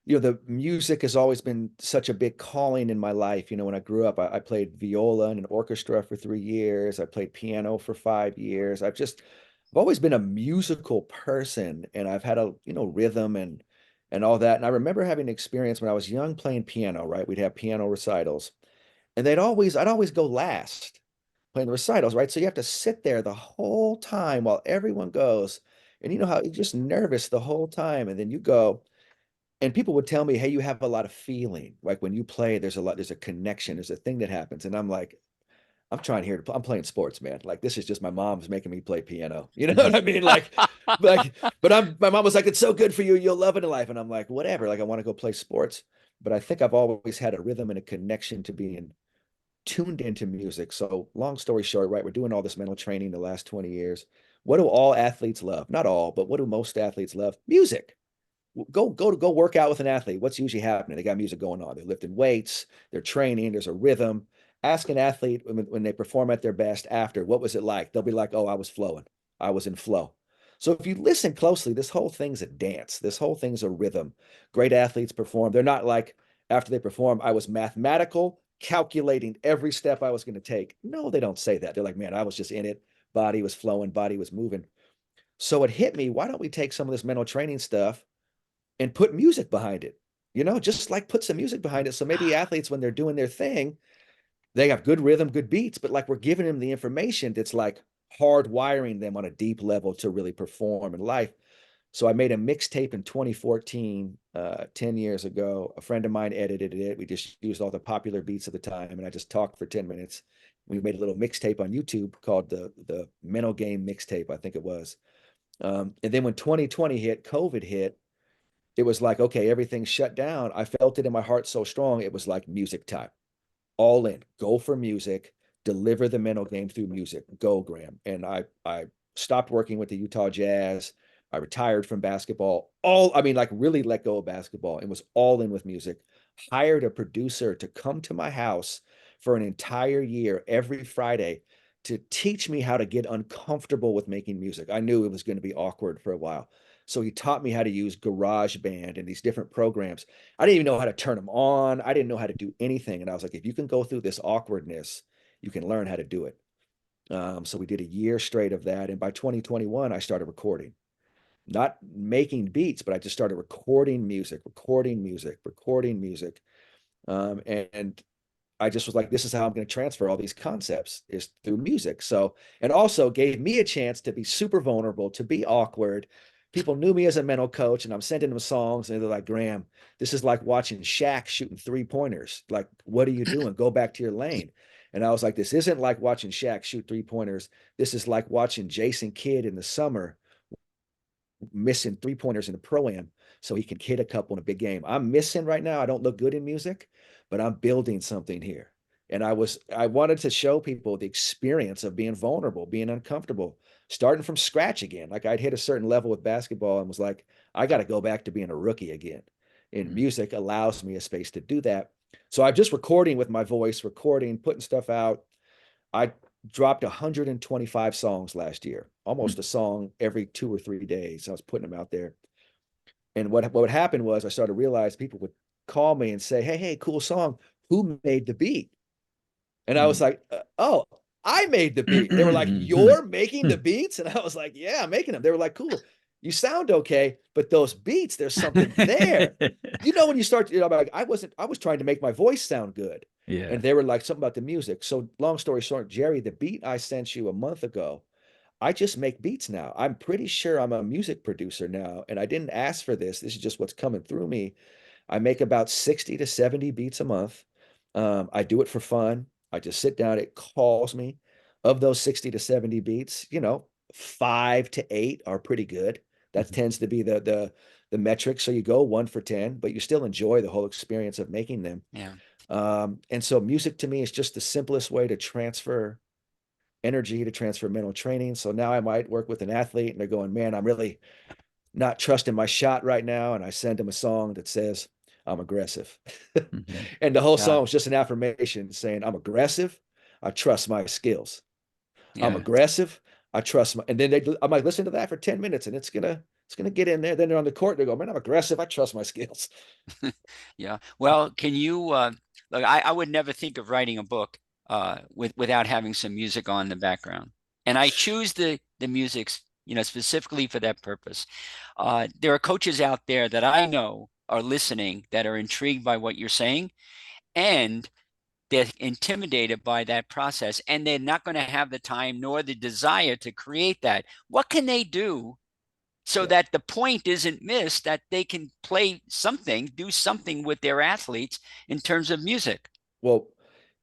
The music has always been such a big calling in my life. When I grew up, I played viola in an orchestra for 3 years. I played piano for 5 years. I've always been a musical person, and I've had a, rhythm and all that. And I remember having an experience when I was young playing piano, right? We'd have piano recitals, and I'd always go last playing the recitals, right? So you have to sit there the whole time while everyone goes. And you know how you're just nervous the whole time. And then you go, and people would tell me, hey, you have a lot of feeling. Like when you play, there's a connection, there's a thing that happens. And I'm like, I'm trying here I'm playing sports, man. Like this is just my mom's making me play piano. You know what I mean? But my mom was like, it's so good for you. You'll love it in life. And I'm like, whatever. Like I want to go play sports. But I think I've always had a rhythm and a connection to being tuned into music. So, long story short, right, we're doing all this mental training the last 20 years. What do all athletes love? Not all, but what do most athletes love? Music. Go work out with an athlete. What's usually happening? They got music going on. They're lifting weights, they're training, there's a rhythm. Ask an athlete when they perform at their best after, what was it like? They'll be like, oh, I was flowing. I was in flow. So if you listen closely, this whole thing's a dance. This whole thing's a rhythm. Great athletes perform. They're not like after they perform, I was mathematical, calculating every step I was going to take. No, they don't say that. They're like, man, I was just in it. Body was flowing, body was moving. So it hit me. Why don't we take some of this mental training stuff and put music behind it? Just like put some music behind it. So maybe athletes, when they're doing their thing, they have good rhythm, good beats, but like we're giving them the information that's like hardwiring them on a deep level to really perform in life. So I made a mixtape in 2014, 10 years ago. A friend of mine edited it. We just used all the popular beats of the time, and I just talked for 10 minutes. We made a little mixtape on YouTube called the Mental Game Mixtape, I think it was. And then when 2020 hit, COVID hit, it was like, okay, everything shut down. I felt it in my heart so strong. It was like music time, all in, go for music, deliver the mental game through music. Go, Graham. And I stopped working with the Utah Jazz. I retired from basketball. I mean, like really let go of basketball and was all in with music. Hired a producer to come to my house for an entire year every Friday to teach me how to get uncomfortable with making music. I knew it was going to be awkward for a while. So he taught me how to use GarageBand and these different programs. I didn't even know how to turn them on. I didn't know how to do anything. And I was like, if you can go through this awkwardness you can learn how to do it. So we did a year straight of that. And by 2021, I started recording, not making beats, but I just started recording music, recording music, recording music. And I just was like, this is how I'm going to transfer all these concepts is through music. So, and also gave me a chance to be super vulnerable, to be awkward. People knew me as a mental coach, and I'm sending them songs, and they're like, Graham, this is like watching Shaq shooting 3-pointers. Like, what are you doing? Go back to your lane. And I was like, this isn't like watching Shaq shoot 3-pointers. This is like watching Jason Kidd in the summer missing 3-pointers in the pro-am so he can hit a couple in a big game. I'm missing right now. I don't look good in music, but I'm building something here. And I wanted to show people the experience of being vulnerable, being uncomfortable, starting from scratch again. Like I'd hit a certain level with basketball and was like, I got to go back to being a rookie again. And music allows me a space to do that. So I'm just recording with my voice, recording, putting stuff out. I dropped 125 songs last year, almost a song every 2 or 3 days. I was putting them out there. And what would happen was I started to realize people would call me and say, hey, cool song. Who made the beat? And I was like, oh, I made the beat. They were like, you're making the beats? And I was like, yeah, I'm making them. They were like, cool. You sound okay, but those beats, there's something there. You know, when you start, like, I was trying to make my voice sound good. Yeah. And they were like, something about the music. So long story short, Jerry, the beat I sent you a month ago, I just make beats now. I'm pretty sure I'm a music producer now. And I didn't ask for this. This is just what's coming through me. I make about 60 to 70 beats a month. I do it for fun. I just sit down, it calls me. Of those 60 to 70 beats, 5 to 8 are pretty good. That tends to be the metric. So you go 1 for 10, but you still enjoy the whole experience of making them. Yeah. And so music to me is just the simplest way to transfer energy, to transfer mental training. So now I might work with an athlete and they're going, man, I'm really not trusting my shot right now. And I send them a song that says, I'm aggressive. And the whole song was just an affirmation saying, I'm aggressive. I trust my skills. I'm aggressive. I trust my, and then I might listen to that for 10 minutes and it's gonna get in there. Then they're on the court. They go, man, I'm aggressive. I trust my skills. Yeah. Well, can you look, I would never think of writing a book without having some music on in the background. And I choose the music, specifically for that purpose. There are coaches out there that I know are listening that are intrigued by what you're saying, and they're intimidated by that process, and they're not going to have the time nor the desire to create that. What can they do so that the point isn't missed, that they can play something, do something with their athletes in terms of music? Well,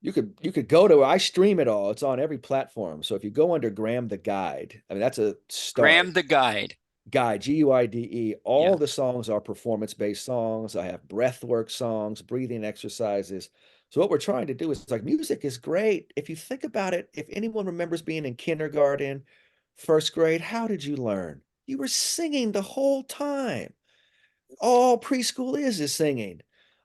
you could go to, I stream it all. It's on every platform. So if you go under Graham the Guide, I mean, that's a Graham start. the Guide. Guide, Guide. All Yeah. the songs are performance-based songs. I have breathwork songs, breathing exercises. So what we're trying to do is like music is great. If you think about it, if anyone remembers being in kindergarten, first grade, how did you learn? You were singing the whole time. All preschool is singing.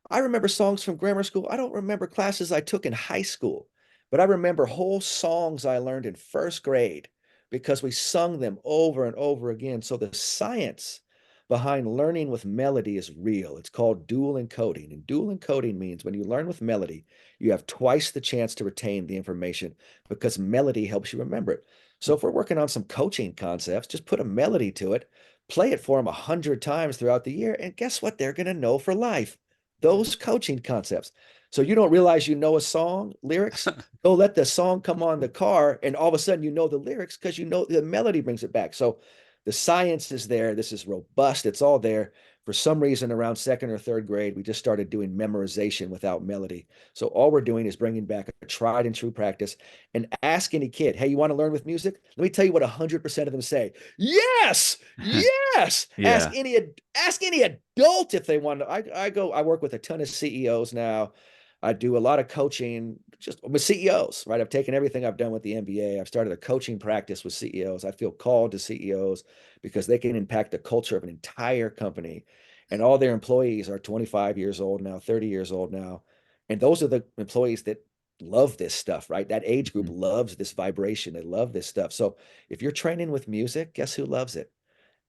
I remember songs from grammar school. I don't remember classes I took in high school, but I remember whole songs I learned in first grade because we sung them over and over again. So the science behind learning with melody is real. It's called dual encoding. And dual encoding means when you learn with melody, you have twice the chance to retain the information because melody helps you remember it. So if we're working on some coaching concepts, just put a melody to it, play it for them 100 times throughout the year, and guess what? They're going to know for life those coaching concepts. So you don't realize you know a song lyrics, go let the song come on the car, and all of a sudden you know the lyrics because you know the melody brings it back. So the science is there. This is robust. It's all there. For some reason, around second or third grade, we just started doing memorization without melody. So all we're doing is bringing back a tried and true practice and ask any kid, hey, you want to learn with music? Let me tell you what 100% of them say. Yes, yes. Yeah. Ask any adult if they want to. I work with a ton of CEOs now. I do a lot of coaching just with CEOs, right? I've taken everything I've done with the MBA. I've started a coaching practice with CEOs. I feel called to CEOs because they can impact the culture of an entire company. And all their employees are 25 years old now, 30 years old now. And those are the employees that love this stuff, right? That age group loves this vibration. They love this stuff. So if you're training with music, guess who loves it?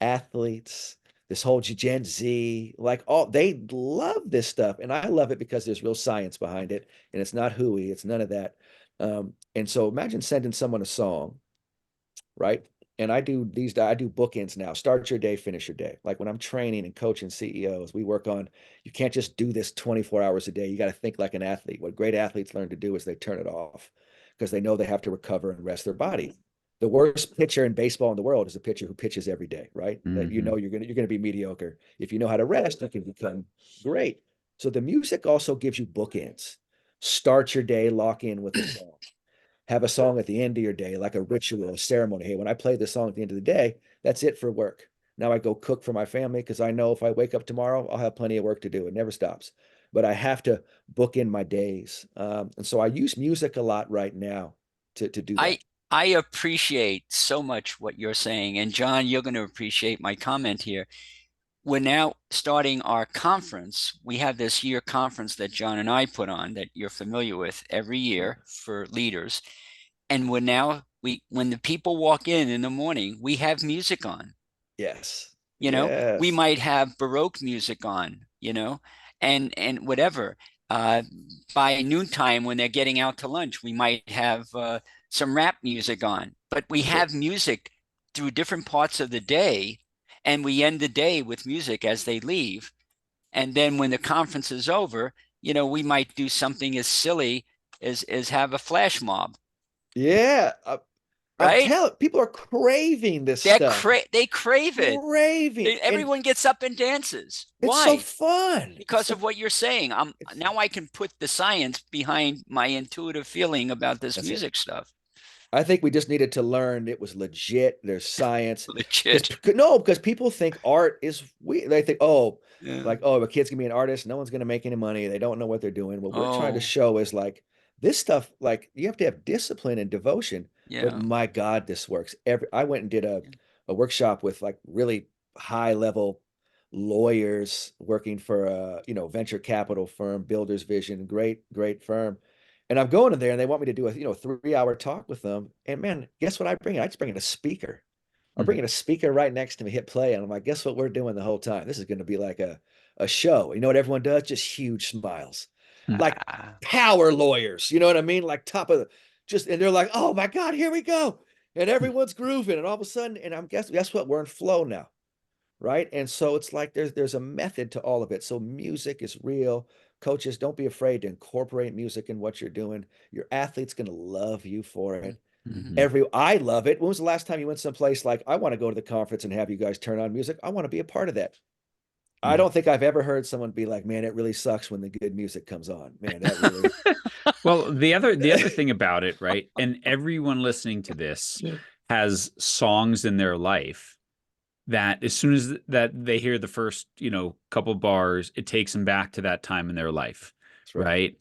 Athletes, this whole Gen Z, like all they love this stuff. And I love it because there's real science behind it. And it's not hooey, it's none of that. And so imagine sending someone a song, right? And I do bookends now. Start your day, finish your day. Like when I'm training and coaching CEOs, we work on, you can't just do this 24 hours a day. You got to think like an athlete. What great athletes learn to do is they turn it off because they know they have to recover and rest their body. The worst pitcher in baseball in the world is a pitcher who pitches every day, right? That you know you're gonna be mediocre. If you know how to rest, you can become great. So the music also gives you bookends. Start your day, lock in with a song. Have a song at the end of your day, like a ritual, a ceremony. Hey, when I play this song at the end of the day, that's it for work. Now I go cook for my family because I know if I wake up tomorrow, I'll have plenty of work to do. It never stops. But I have to book in my days. And so I use music a lot right now to do I that. I appreciate so much what you're saying. And John, you're going to appreciate my comment here. We're now starting our conference. We have this year conference that John and I put on that you're familiar with every year for leaders. And when the people walk in the morning, we have music on. Yes. We Yes. might have Baroque music on, and whatever. Uh, by noontime, when they're getting out to lunch, we might have some rap music on. But we Sure. have music through different parts of the day, and we end the day with music as they leave. And then when the conference is over, we might do something as silly as have a flash mob, Yeah. I'm right? telling people are craving this They stuff. cra they crave it. Craving. And Everyone gets up and dances. it's so Why? fun. It's Because so of what you're saying. it's Now I can put the science behind my intuitive feeling about this that's it. music stuff. I think we just needed to learn it was legit. There's science. Because Legit. no, because people think art is we they think, oh, Yeah. like, oh, a kid's gonna be an artist, no one's gonna make any money. They don't know what they're doing. What we're trying to Oh, show is like this stuff, like you have to have discipline and devotion, but yeah. my God, this works. I went and did a workshop with like really high level lawyers working for a venture capital firm, Builders Vision, great firm. And I'm going in there and they want me to do a 3-hour talk with them. And man, guess what I bring in? I just bring in a speaker. I'm Mhm. bringing a speaker right next to me, hit play, and I'm like, guess what we're doing the whole time? This is going to be like a show. You know what everyone does? Just huge smiles. Like Ah, power lawyers, you know what I mean? Like top of the just and they're like, oh my God, here we go. And everyone's grooving, and all of a sudden, and I'm guess what? We're in flow now, right? And so it's like there's a method to all of it. So music is real. Coaches, don't be afraid to incorporate music in what you're doing. Your athlete's going to love you for it. mhm. I love it. When was the last time you went someplace like I want to go to the conference and have you guys turn on music? I want to be a part of that. I Mhm. don't think I've ever heard someone be like, man, it really sucks when the good music comes on. Man, that really Well, the other thing about it, right? And everyone listening to this has songs in their life that as soon as that they hear the first, couple bars, it takes them back to that time in their life, that's right. right?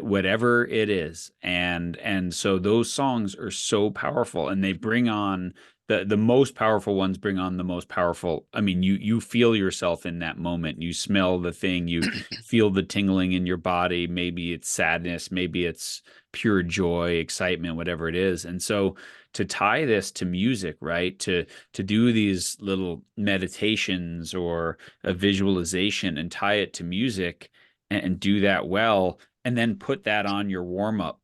Whatever it is. And so those songs are so powerful and they bring on the most powerful ones bring on the most powerful. I mean, you feel yourself in that moment. You smell the thing, you feel the tingling in your body. Maybe it's sadness, maybe it's pure joy, excitement, whatever it is. And so to tie this to music, right? To do these little meditations or a visualization and tie it to music and do that well, and then put that on your warm up,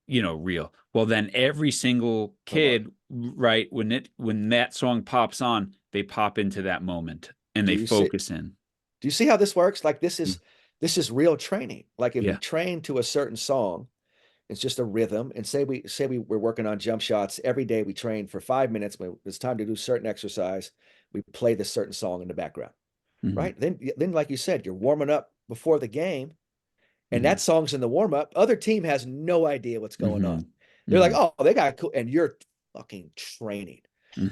reel. Well, then every single Come on. kid, right, when that song pops on, they pop into that moment and Do they you see focus in. do you see how this works? Like Mm. this is real training. Like if we Yeah. train to a certain song, it's just a rhythm. And we're working on jump shots every day. We train for 5 minutes. When it's time to do certain exercise, we play this certain song in the background, Hmm. right? Then like you said, you're warming up before the game, and Hmm. that song's in the warm up. Other team has no idea what's going on. Hmm. They're like, Hmm. oh, they got cool, and you're fucking training.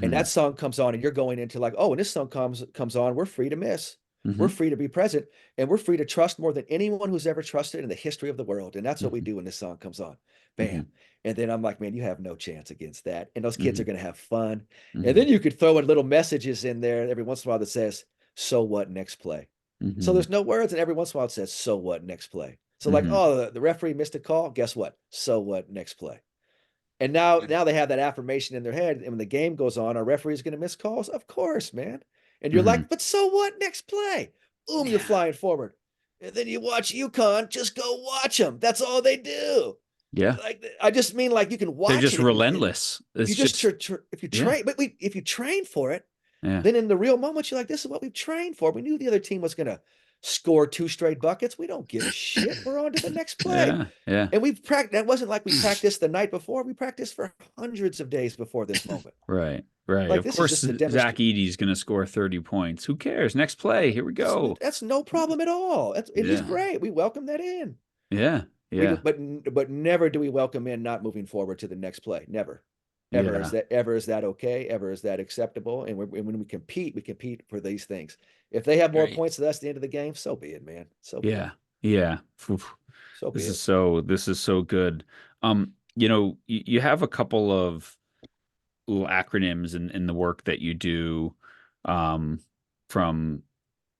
And that Hmm. song comes on, and you're going into like, oh, and this song comes on. We're free to miss. We're Hmm. free to be present, and we're free to trust more than anyone who's ever trusted in the history of the world. And that's what we Hmm. do when this song comes on. Bam. Hmm. And then I'm like, man, you have no chance against that. And those kids are Hmm. going to have fun. And then Hmm. you could throw in little messages in there every once in a while that says, so what, next play. So Hmm. there's no words, and every once in a while it says, so what, next play. So like, Hmm. oh, the referee missed a call. Guess what? So what, next play. And now they have that affirmation in their head. And when the game goes on, our referee is going to miss calls. Of course, man. And you're Hmm. like, but so what? Next play. Boom, you're Yeah. flying forward. And then you watch UConn. Just go watch them. That's all they do. Yeah. Like, I just mean, like, you can They're watch just it if you relentless. if It's you just just, if you yeah. train, but if you train for it, Yeah. then in the real moments, you're like, this is what we've trained for. We knew the other team was going to score 2 straight buckets. We don't give a shit. We're on to the next play. Yeah. Yeah. And we've practiced. That wasn't like we practiced the night before. We practiced for hundreds of days before this moment. Right. Right. Like, Of this is course, just the Zach demonstration. Edey's going to score 30 points. Who cares? Next play. Here we go. That's no problem at all. And he's Yeah. great. We welcome that in. Yeah. We do, Yeah. but never do we welcome in not moving forward to the next play. Never. Yeah. Ever is that okay? Ever is that acceptable? And when we compete for these things. If they have more Right. points than us at the end of the game, so be it, man. So be it. Yeah. Yeah. Oof. So be it. This is so good. You have a couple of little acronyms in the work that you do, um, from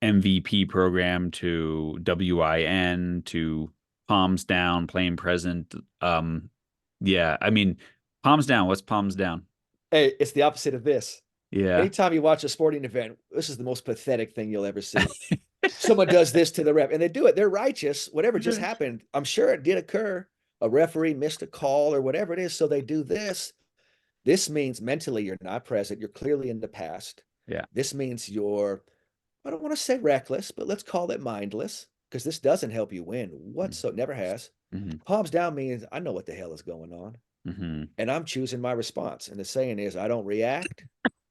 MVP program to WIN to palms down, plain present. Yeah, I mean, palms down. What's palms down? Hey, it's the opposite of this. Yeah. Anytime you watch a sporting event, this is the most pathetic thing you'll ever see. Someone does this to the ref, and they do it. They're righteous. Whatever just happened, I'm sure it did occur. A referee missed a call or whatever it is, so they do this. This means mentally you're not present. You're clearly in the past. Yeah. This means you're, I don't want to say reckless, but let's call it mindless, because this doesn't help you win. Never has. Mm-hmm. Palms down means I know what the hell is going on, Mm-hmm. and I'm choosing my response. And the saying is, I don't react,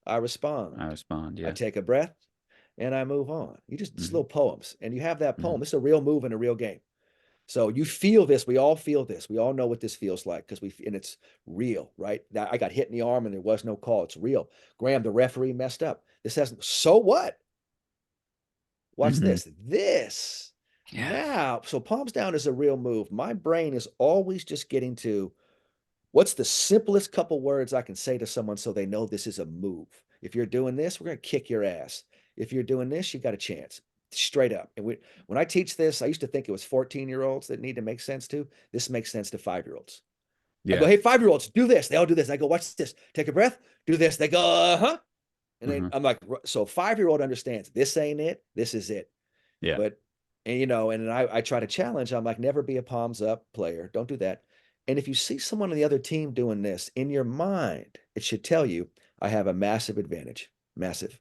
I respond. I respond. I Yeah. take a breath and I move on. You just Mm-hmm. little poems, and you have that Mm-hmm. poem. It's a real move in a real game. So you feel this. We all feel this. We all know what this feels like because and it's real, right? Now I got hit in the arm and there was no call. It's real. Graham, the referee messed up. This hasn't. So what? Watch Mm-hmm. this. Yeah. Now, so palms down is a real move. My brain is always just getting to what's the simplest couple words I can say to someone so they know this is a move. If you're doing this, we're going to kick your ass. If you're doing this, you got a chance. Straight up. And when I teach this, I used to think it was 14-year-olds that need to make sense to. This makes sense to 5-year-olds. I go, Yeah. hey, 5-year-olds, do this. They all do this. I go, watch this. Take a breath. Do this. They go, uh-huh. And then Mm-hmm. I'm like, so 5-year-old understands this ain't it. This is it. Yeah. But, and I try to challenge. I'm like, never be a palms up player. Don't do that. And if you see someone on the other team doing this, in your mind, it should tell you, I have a massive advantage. Massive.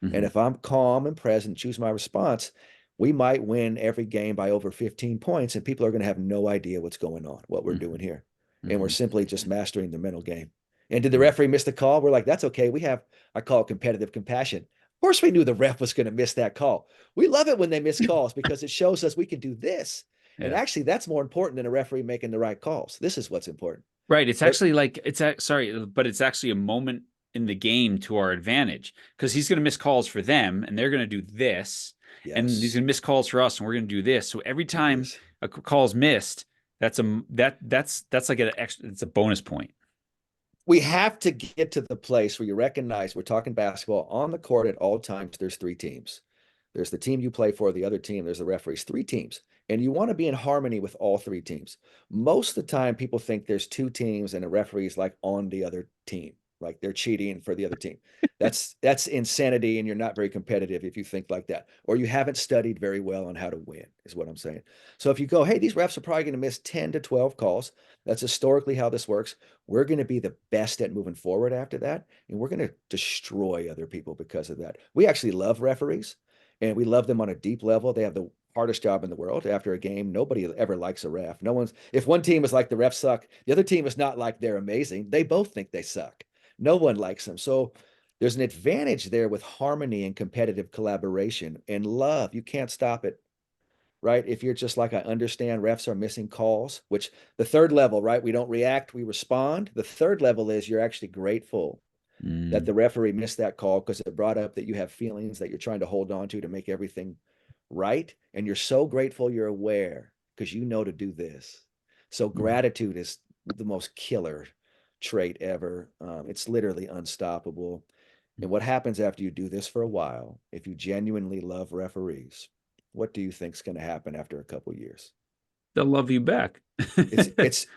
Mm-hmm. And if I'm calm and present, choose my response, we might win every game by over 15 points, and people are going to have no idea what's going on, what we're doing here. And we're simply just mastering the mental game. And did the referee miss the call? We're like, that's okay. I call it competitive compassion. Of course, we knew the ref was going to miss that call. We love it when they miss calls because it shows us we can do this. Yeah. And actually, that's more important than a referee making the right calls. This is what's important. Right. It's actually like but it's actually a moment in the game to our advantage because he's going to miss calls for them and they're going to do this. Yes. And he's going to miss calls for us and we're going to do this. So every time a call's missed, that's like it's a bonus point. We have to get to the place where you recognize we're talking basketball on the court at all times. There's 3 teams. There's the team you play for, the other team, there's the referees, 3 teams. And you want to be in harmony with all 3 teams. Most of the time, people think there's 2 teams and a referee is like on the other team, like they're cheating for the other team. That's insanity, and you're not very competitive if you think like that. Or you haven't studied very well on how to win, is what I'm saying. So if you go, hey, these refs are probably going to miss 10 to 12 calls. That's historically how this works. We're going to be the best at moving forward after that, and we're going to destroy other people because of that. We actually love referees. And we love them on a deep level. They have the hardest job in the world. After a game, nobody ever likes a ref. If one team is like the refs suck, the other team is not like they're amazing. They both think they suck. No one likes them. So there's an advantage there with harmony and competitive collaboration and love. You can't stop it, right? If you're just like, I understand refs are missing calls, which the 3rd level, right? We don't react, we respond. The 3rd level is you're actually grateful that the referee missed that call because it brought up that you have feelings that you're trying to hold on to make everything right. And you're so grateful you're aware because you know to do this. So gratitude is the most killer trait ever. It's literally unstoppable. And what happens after you do this for a while, if you genuinely love referees, what do you think is going to happen after a couple of years? They'll love you back. That's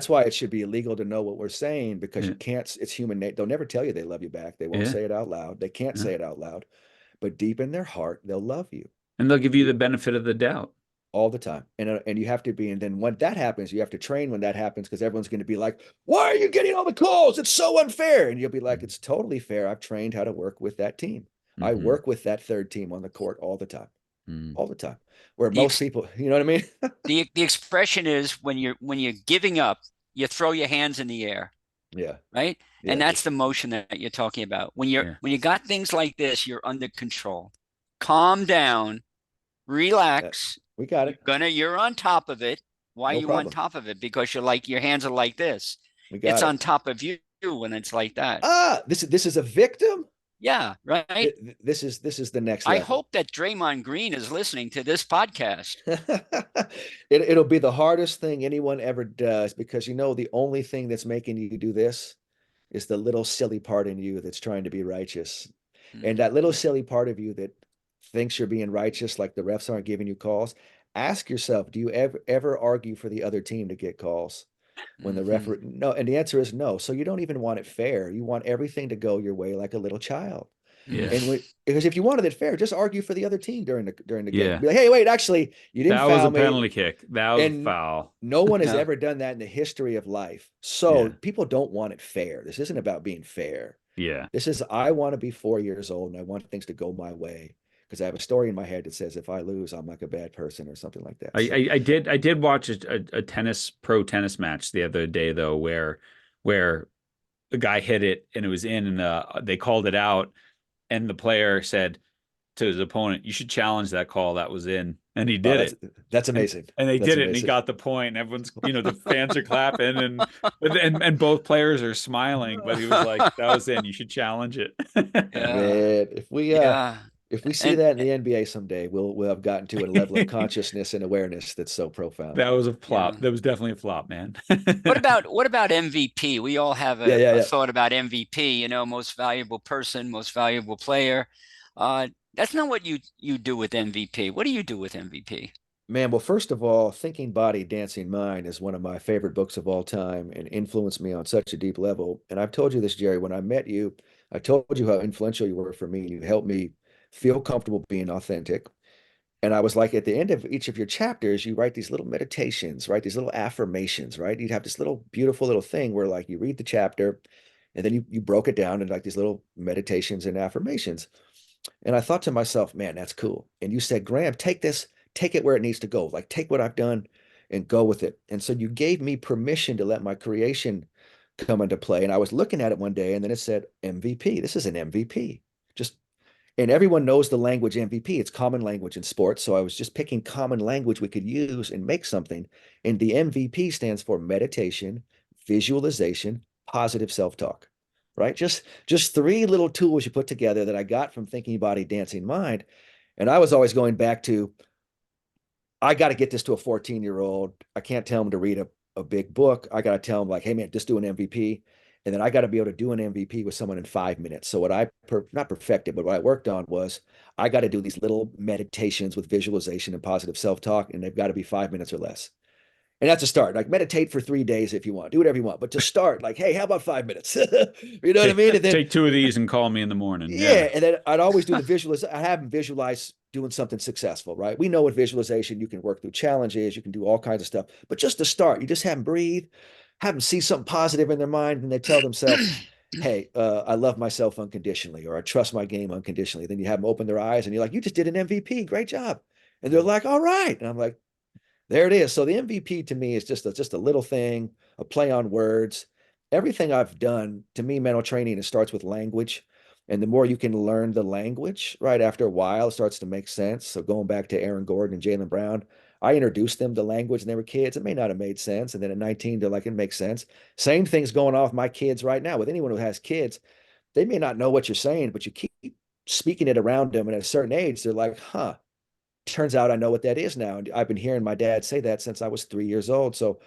why it should be illegal to know what we're saying, because Yeah. you can't, it's human nature. They'll never tell you they love you back. They won't Yeah. say it out loud. They can't Yeah. say it out loud, but deep in their heart, they'll love you. And they'll give you the benefit of the doubt. all the time. And you have to be, and then when that happens, you have to train when that happens, because everyone's going to be like, why are you getting all the calls? It's so unfair. And you'll be like, it's totally fair. I've trained how to work with that team. I Mm-hmm. work with that third team on the court all the time. Mm. All the time. Where The most people, you know what I mean? the expression is when you're giving up, you throw your hands in the air, Yeah. right? And Yeah. that's the motion that you're talking about. When Yeah. you got things like this, you're under control. Calm down, relax. We got it. You're on top of it. Why are No you on problem. top of it? Because you're like your hands are like this. We It's got on it. top of you when it's like that. This is a victim. Yeah, right. This is the next I level. hope that Draymond Green is listening to this podcast. It'll be the hardest thing anyone ever does, because the only thing that's making you do this is the little silly part in you that's trying to be righteous. And that little silly part of you that thinks you're being righteous, like the refs aren't giving you calls, ask yourself, do you ever argue for the other team to get calls? When the referee, no, and the answer is no. So you don't even want it fair. You want everything to go your way like a little child. Yeah. And because if you wanted it fair, just argue for the other team during the Yeah. game. Be like, hey, wait, actually, you didn't That was foul a me. penalty kick. That was a And foul. no one has Yeah. ever done that in the history of life. So Yeah. people don't want it fair. This isn't about being fair. Yeah. This is, I want to be 4 years old and I want things to go my way, because I have a story in my head that says if I lose, I'm like a bad person or something like that. So, I did watch a pro tennis match the other day though, where the guy hit it and it was in, and they called it out, and the player said to his opponent, "You should challenge that call. That was in," and he wow, did it. that's amazing. And they That's did it, and he amazing. got the point. And everyone's, the fans are clapping, and both players are smiling. But he was like, "That was in. You should challenge it." Yeah. Man, Yeah. if we see And that in the NBA someday, we'll have gotten to a level of consciousness and awareness that's so profound. That was a yeah. flop. That was definitely a flop, man. What about MVP? We all have a Yeah. thought about MVP, most valuable person, most valuable player. That's not what you do with MVP. What do you do with MVP? Man, well, first of all, Thinking Body, Dancing Mind is one of my favorite books of all time and influenced me on such a deep level. And I've told you this, Jerry, when I met you, I told you how influential you were for me. You helped me feel comfortable being authentic. And I was like, at the end of each of your chapters, you write these little meditations, right? These little affirmations, right? You'd have this little beautiful little thing where like you read the chapter and then you broke it down into like these little meditations and affirmations. And I thought to myself, man, that's cool. And you said, Graham, take this, take it where it needs to go. Like take what I've done and go with it. And so you gave me permission to let my creation come into play. And I was looking at it one day and then it said MVP. This is an MVP. Just and everyone knows the language MVP. It's common language in sports. So I was just picking common language we could use and make something. And the MVP stands for meditation, visualization, positive self-talk, right? Just three little tools you put together that I got from Thinking Body, Dancing Mind. And I was always going back to, I got to get this to a 14-year-old. I can't tell him to read a big book. I got to tell him like, hey man, just do an MVP. And then I got to be able to do an MVP with someone in 5 minutes. So what not perfected, but what I worked on was I got to do these little meditations with visualization and positive self-talk, and they've got to be 5 minutes or less. And that's a start. Like meditate for 3 days if you want, do whatever you want, but to start, like, hey, how about 5 minutes? You know what I mean? And then Take two of these and call me in the morning. yeah, and then I'd always do the visualization. I have them visualize doing something successful, right? We know with visualization, you can work through challenges, you can do all kinds of stuff. But just to start, you just have them breathe, have them see something positive in their mind, and they tell themselves, hey, I love myself unconditionally, or I trust my game unconditionally. Then you have them open their eyes and you're like, you just did an MVP. Great job. And they're like, all right. And I'm like, there it is. So the MVP to me is just a little thing, a play on words. Everything I've done, to me, mental training, it starts with language. And the more you can learn the language, right, after a while, it starts to make sense. So going back to Aaron Gordon and Jaylen Brown, I introduced them to language when they were kids. It may not have made sense. And then at 19, they're like, it makes sense. Same thing's going on with my kids right now. With anyone who has kids, they may not know what you're saying, but you keep speaking it around them. And at a certain age, they're like, huh, turns out I know what that is now. And I've been hearing my dad say that since I was 3 years old. So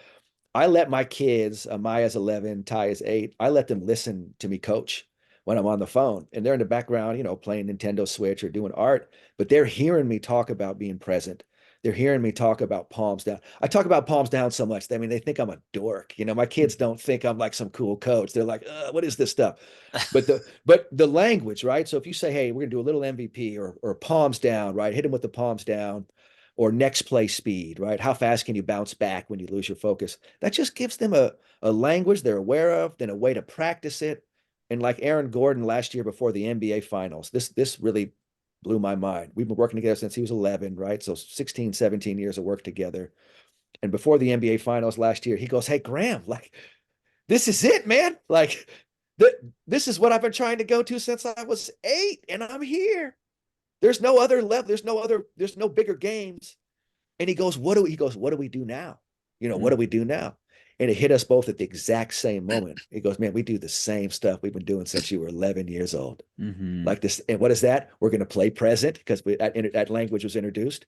I let my kids, Maya's 11, Ty is 8, I let them listen to me coach when I'm on the phone. And they're in the background, playing Nintendo Switch or doing art, but they're hearing me talk about being present. They're hearing me talk about palms down. I talk about palms down so much. I mean, they think I'm a dork. My kids don't think I'm like some cool coach. They're like, what is this stuff? But the language, right? So if you say, hey, we're gonna do a little MVP or palms down, right? Hit them with the palms down. or next play speed, right? How fast can you bounce back when you lose your focus? That just gives them a language they're aware of, then a way to practice it. And like Aaron Gordon last year before the NBA finals, this really blew my mind. We've been working together since he was 11, right? So 16, 17 years of work together. And before the NBA finals last year, he goes, "Hey, Graham, like, this is it, man. Like, this is what I've been trying to go to since I was 8, and I'm here. There's no other level. There's no bigger games." And he goes, what do we do now? What do we do now? And it hit us both at the exact same moment. He goes, "Man, we do the same stuff we've been doing since you were 11 years old." Like this. And what is that? We're going to play present because that language was introduced.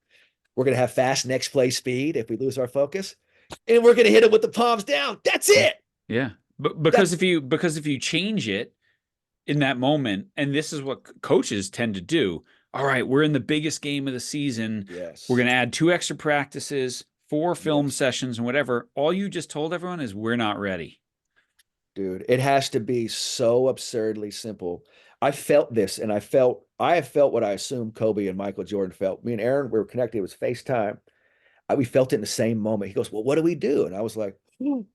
We're going to have fast next play speed if we lose our focus. And we're going to hit it with the palms down. That's it. Yeah. But because if you change it in that moment, and this is what coaches tend to do. All right, we're in the biggest game of the season. Yes. We're going to add 2 extra practices, 4 film sessions, and whatever. All you just told everyone is we're not ready. Dude, it has to be so absurdly simple. I felt this, and I have felt what I assumed Kobe and Michael Jordan felt. Me and Aaron, we were connected. It was FaceTime. We felt it in the same moment. He goes, "Well, what do we do?" And I was like, "Nothing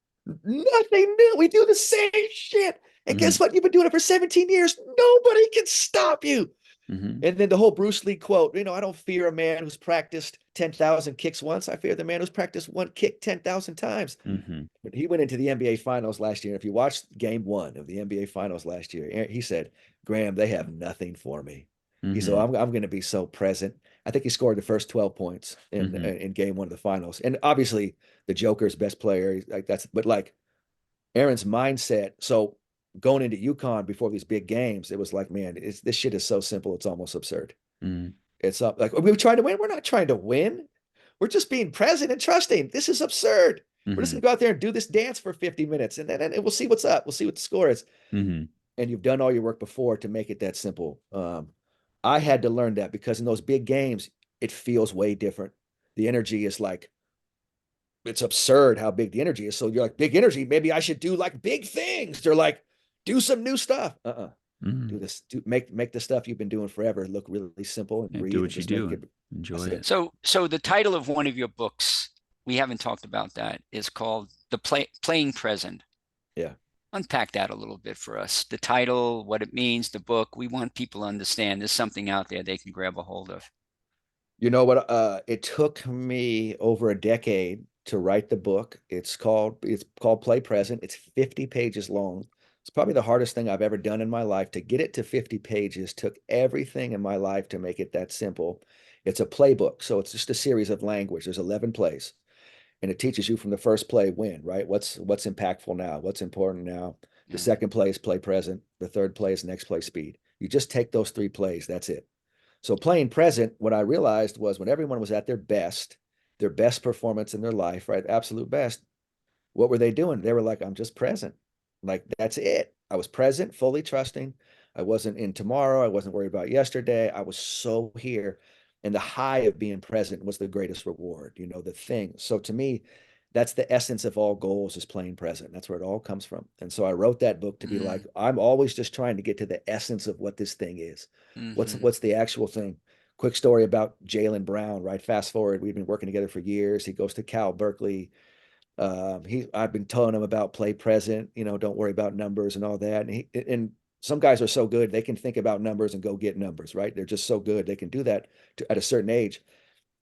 new. We do the same shit. And guess what? You've been doing it for 17 years. Nobody can stop you." And then the whole Bruce Lee quote, I don't fear a man who's practiced 10,000 kicks once. I fear the man who's practiced one kick 10,000 times. But he went into the NBA finals last year. And if you watched game 1 of the NBA finals last year, he said, "Graham, they have nothing for me." He said, I'm going to be so present. I think he scored the first 12 points in game 1 of the finals. And obviously the Joker's best player. But like Aaron's mindset. So going into UConn before these big games, it was like, man, this shit is so simple. It's almost absurd. It's up like, we were trying to win. We're not trying to win. We're just being present and trusting. This is absurd. We're just gonna go out there and do this dance for 50 minutes, and then we'll see what's up. We'll see what the score is. And you've done all your work before to make it that simple. I had to learn that because in those big games, it feels way different. The energy is like, it's absurd how big the energy is. So you're like, big energy, maybe I should do like big things. They're like, do some new stuff. Do this. Make the stuff you've been doing forever look really simple and breathe. Do what you do. Enjoy it. So the title of one of your books, we haven't talked about that, is called Playing Present. Yeah. Unpack that a little bit for us. The title, what it means, the book. We want people to understand there's something out there they can grab a hold of. You know what? It took me over a decade to write the book. It's called Play Present. It's 50 pages long. It's probably the hardest thing I've ever done in my life. To get it to 50 pages took everything in my life to make it that simple. It's a playbook. So it's just a series of language. There's 11 plays. And it teaches you from the first play when, right? What's impactful now? What's important now? The second play is play present. The third play is next play speed. You just take those 3 plays. That's it. So playing present, what I realized was when everyone was at their best performance in their life, right? Absolute best. What were they doing? They were like, "I'm just present." Like, that's it. I was present, fully trusting. I wasn't in tomorrow. I wasn't worried about yesterday. I was so here. And the high of being present was the greatest reward, the thing. So to me, that's the essence of all goals, is playing present. That's where it all comes from. And so I wrote that book to be like, I'm always just trying to get to the essence of what this thing is. What's the actual thing? Quick story about Jaylen Brown, right? Fast forward, we've been working together for years. He goes to Cal Berkeley. I've been telling him about play present, don't worry about numbers and all that. And some guys are so good, they can think about numbers and go get numbers, right? They're just so good. They can do that at a certain age.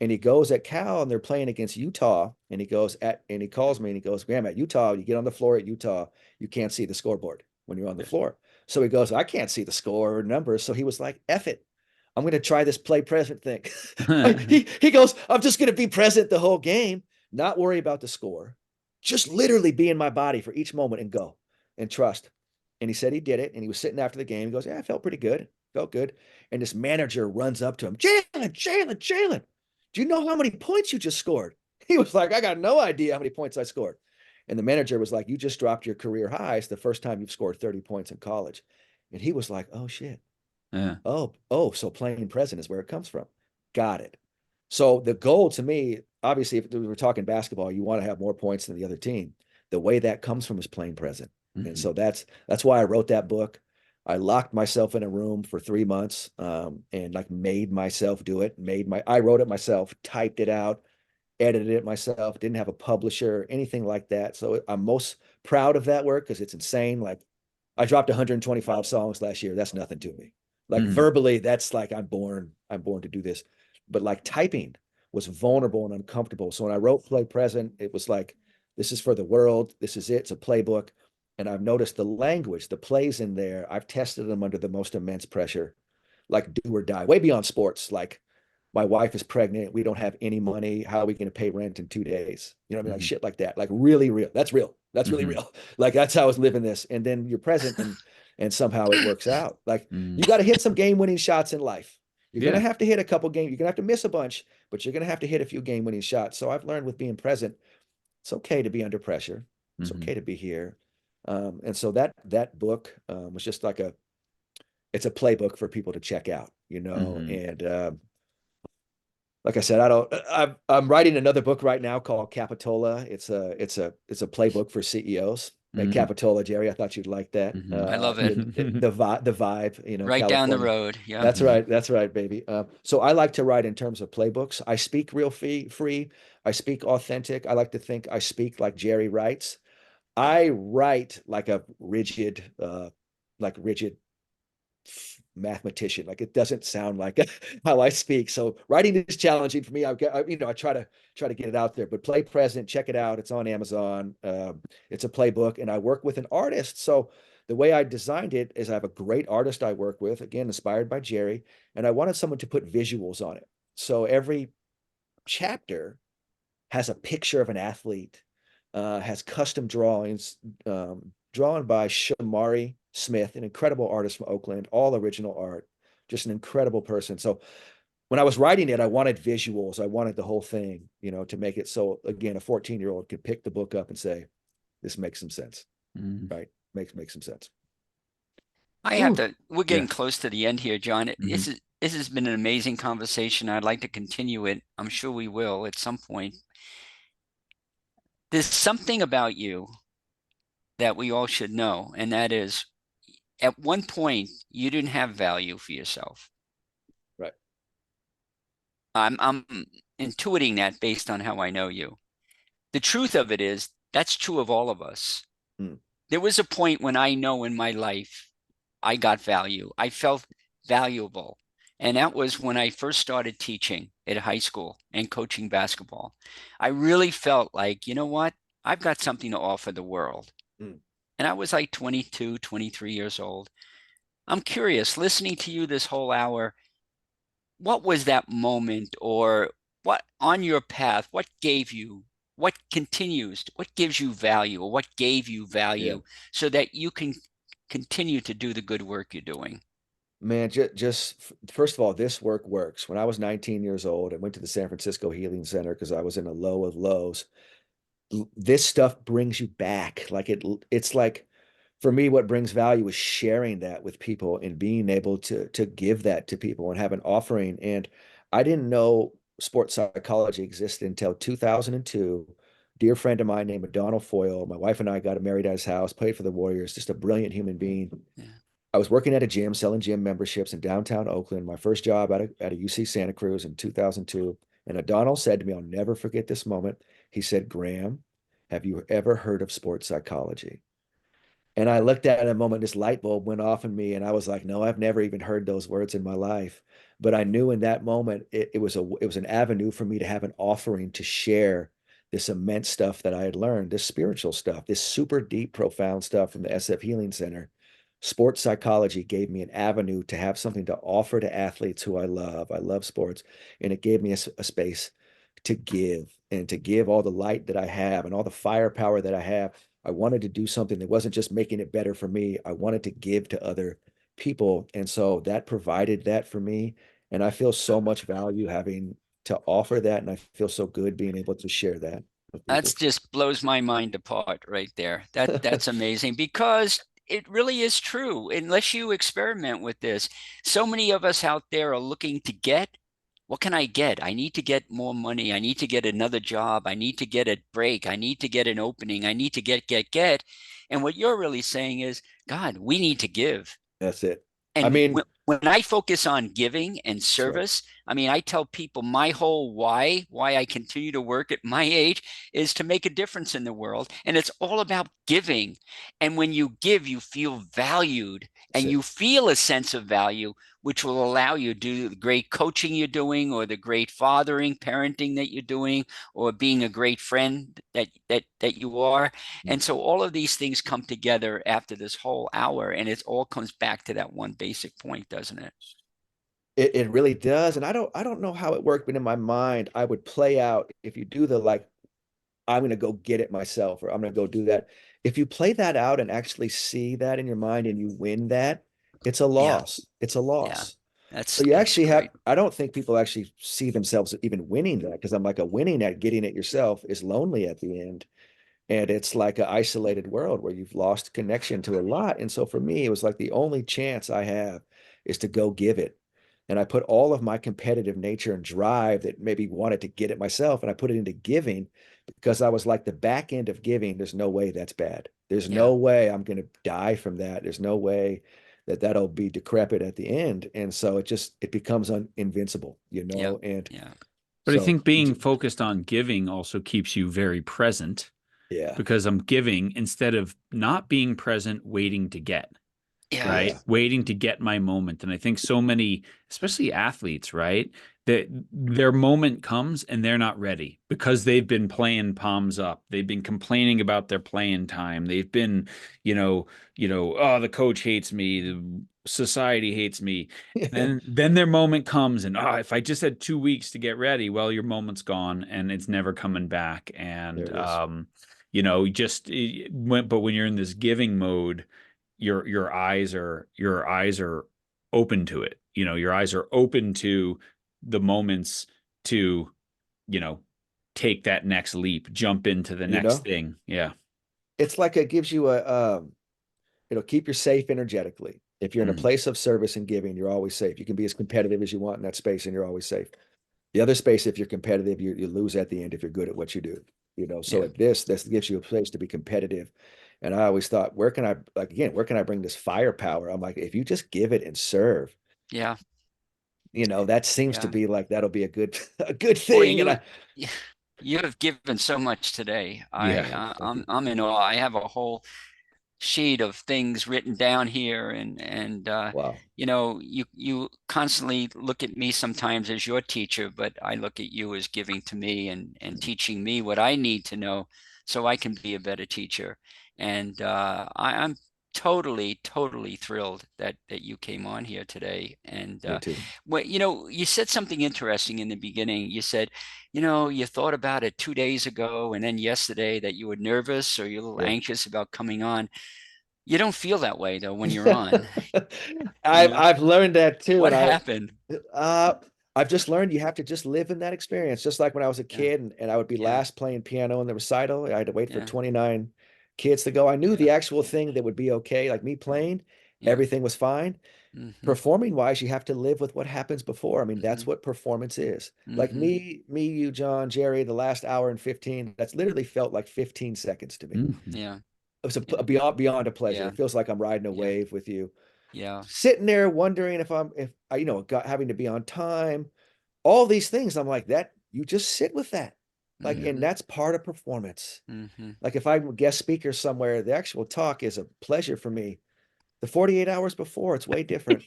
And he goes at Cal and they're playing against Utah. And he calls me and he goes, "Graham, at Utah, you get on the floor at Utah, you can't see the scoreboard when you're on the floor." So he goes, "I can't see the score or numbers." So he was like, "F it. I'm going to try this play present thing." he goes, "I'm just going to be present the whole game, not worry about the score. Just literally be in my body for each moment and go and trust." And he said he did it. And he was sitting after the game. He goes, "Yeah, I felt pretty good. Felt good." And this manager runs up to him, Jaylen, "Do you know how many points you just scored?" He was like, "I got no idea how many points I scored." And the manager was like, "You just dropped your career highs the first time you've scored 30 points in college." And he was like, "Oh shit. Yeah. Oh, so playing present is where it comes from. Got it." So the goal to me, obviously, if we were talking basketball, you want to have more points than the other team. The way that comes from is playing present. And so that's why I wrote that book. I locked myself in a room for 3 months, and like made myself do it. I wrote it myself, typed it out, edited it myself, didn't have a publisher, anything like that. So I'm most proud of that work because it's insane. Like I dropped 125 songs last year. That's nothing to me. Like Mhm. verbally, that's like I'm born to do this. But like typing was vulnerable and uncomfortable. So when I wrote Play Present, it was like, this is for the world. This is it. It's a playbook. And I've noticed the language, the plays in there, I've tested them under the most immense pressure, like do or die, way beyond sports. Like my wife is pregnant. We don't have any money. How are we going to pay rent in 2 days? You know what I mean? Like Mhm. shit like that. Like really real. That's real. That's really Mhm. real. Like that's how I was living this. And then you're present and somehow it works out. Like Mhm. you got to hit some game winning shots in life. You're going to Yeah. have to hit a couple games. You're going to have to miss a bunch, but you're going to have to hit a few game winning shots. So I've learned with being present, it's okay to be under pressure. It's Mhm. okay to be here. And so that book was just like it's a playbook for people to check out, Mhm. and like I said, I'm writing another book right now called Capitola. It's a playbook for CEOs. And Mhm. Capitola, Jerry, I thought you'd like that. I love it. The vibe, Right down the California. road. Yeah. That's Mhm. right. That's right, baby. So I like to write in terms of playbooks. I speak real free. I speak authentic. I like to think I speak like Jerry writes. I write like a rigid mathematician. Like it doesn't sound like how I speak. So writing is challenging for me. I try to get it out there. But Play Present, check it out. It's on Amazon. It's a playbook, and I work with an artist. So the way I designed it is I have a great artist I work with, again inspired by Jerry, and I wanted someone to put visuals on it. So every chapter has a picture of an athlete, has custom drawings drawn by Shamari Smith, an incredible artist from Oakland, all original art, just an incredible person. So when I was writing it, I wanted visuals. I wanted the whole thing, to make it so, again, a 14-year-old could pick the book up and say, this makes some sense, Mhm. right? Makes some sense. Ooh. We're Yeah. getting close to the end here, John. Mhm. This has been an amazing conversation. I'd like to continue it. I'm sure we will at some point. There's something about you that we all should know, and that is at one point you didn't have value for yourself. Right. I'm intuiting that based on how I know you. The truth of it is that's true of all of us. Mm. There was a point when I know in my life I got value. I felt valuable. And that was when I first started teaching at high school and coaching basketball. I really felt like, you know what? I've got something to offer the world. Mm. And I was like 22, 23 years old. I'm curious, listening to you this whole hour, what was that moment or what on your path, what continues, what gives you value or what gave you Yeah. value so that you can continue to do the good work you're doing? Man, just first of all, this work works. When I was 19 years old, I went to the San Francisco Healing Center because I was in a low of lows. This stuff brings you back. Like it's like for me, what brings value is sharing that with people and being able to give that to people and have an offering. And I didn't know sports psychology existed until 2002. Dear friend of mine named Donald Foyle, my wife and I got married at his house, played for the Warriors, just a brilliant human being. Yeah. I was working at a gym, selling gym memberships in downtown Oakland, my first job at a UC Santa Cruz in 2002. And O'Donnell said to me, I'll never forget this moment. He said, Graham, have you ever heard of sports psychology? And I looked at it a moment, this light bulb went off in me, and I was like, no, I've never even heard those words in my life. But I knew in that moment it was an avenue for me to have an offering to share this immense stuff that I had learned, this spiritual stuff, this super deep, profound stuff from the SF Healing Center. Sports psychology gave me an avenue to have something to offer to athletes who I love. I love sports, and it gave me a space to give and to give all the light that I have and all the firepower that I have. I wanted to do something that wasn't just making it better for me. I wanted to give to other people. And so that provided that for me. And I feel so much value having to offer that. And I feel so good being able to share that with That's people. just blows my mind apart right there. That's amazing because it really is true. Unless you experiment with this, so many of us out there are looking to get, what can I get? I need to get more money. I need to get another job. I need to get a break. I need to get an opening. I need to get. And what you're really saying is, God, we need to give. That's it. I And mean, when I focus on giving and that's right. service, I mean, I tell people my whole why I continue to work at my age is to make a difference in the world. And it's all about giving. And when you give, you feel valued That's and it. you feel a sense of value, which will allow you to do the great coaching you're doing or the great fathering, parenting that you're doing, or being a great friend that you are. And so all of these things come together after this whole hour, and it all comes back to that one basic point, doesn't it? It really does. And I don't know how it worked, but in my mind, I would play out if you do the like, I'm gonna go get it myself, or I'm gonna go do that. If you play that out and actually see that in your mind and you win that, it's a Yeah, loss. It's a yeah. loss. So That's you that's actually have, great. I don't think people actually see themselves even winning that, because I'm like, a winning at getting it yourself is lonely at the end. And it's like an isolated world where you've lost connection to a lot. And so for me, it was like the only chance I have is to go give it. And I put all of my competitive nature and drive that maybe wanted to get it myself, and I put it into giving, because I was like, the back end of giving, there's no way that's bad. There's Yeah, no way I'm going to die from that. There's no way that that'll be decrepit at the end. And so it becomes invincible, yeah, and yeah, But I so think being focused on giving also keeps you very present yeah, because I'm giving instead of not being present, waiting to get. yeah, yeah, Right? Waiting to get my moment. And I think so many, especially athletes, right? That their moment comes and they're not ready because they've been playing palms up. They've been complaining about their playing time. They've been, oh, the coach hates me, the society hates me. And then their moment comes and if I just had 2 weeks to get ready, well, your moment's gone and it's never coming back. there And it is. but when you're in this giving mode, your eyes are open to it. Your eyes are open to the moments to, you know, take that next leap, jump into the You next know, thing. Yeah. it's like it gives you it'll keep you safe energetically. If you're in a Mm, place of service and giving, you're always safe. You can be as competitive as you want in that space, and you're always safe. The other space, if you're competitive, you lose at the end if you're good at what you do. So yeah, at this gives you a place to be competitive. And I always thought, where can I, like, again, where can I bring this firepower? I'm like, if you just give it and serve, yeah, that seems to yeah. be like, that'll be a good a good Boy, thing. And I, you have given so much today. yeah. thank you. I'm in awe. I have a whole sheet of things written down here, and Wow. you constantly look at me sometimes as your teacher, but I look at you as giving to me and teaching me what I need to know so I can be a better teacher. And I'm totally thrilled that you came on here today. And Me too. you said something interesting in the beginning. You said, you thought about it 2 days ago and then yesterday that you were nervous or you're a little Yeah. anxious about coming on. You don't feel that way though when you're on. I've You know, I've learned that too, what and happened? uh I've just learned you have to just live in that experience. Just like when I was a Yeah, kid, and I would be yeah, last playing piano in the recital. I had to wait for yeah, 29 kids to go. I knew yeah, the actual thing that would be okay. Like me playing, yeah. everything was fine. Mm-hmm, Performing wise, you have to live with what happens before. I mean, mm-hmm, that's what performance is. Like mm-hmm. me, you, John, Jerry, the last hour and 15, that's literally felt like 15 seconds to me. Mhm. Yeah, It was yeah, beyond a pleasure. yeah, It feels like I'm riding a yeah, wave with you, yeah. sitting there wondering if I, having to be on time, all these things. I'm like, that you just sit with that. Like, and Mm-hmm, that's part of performance. mm-hmm. Like if I'm a guest speaker somewhere, the actual talk is a pleasure for me. The 48 hours before, it's way different.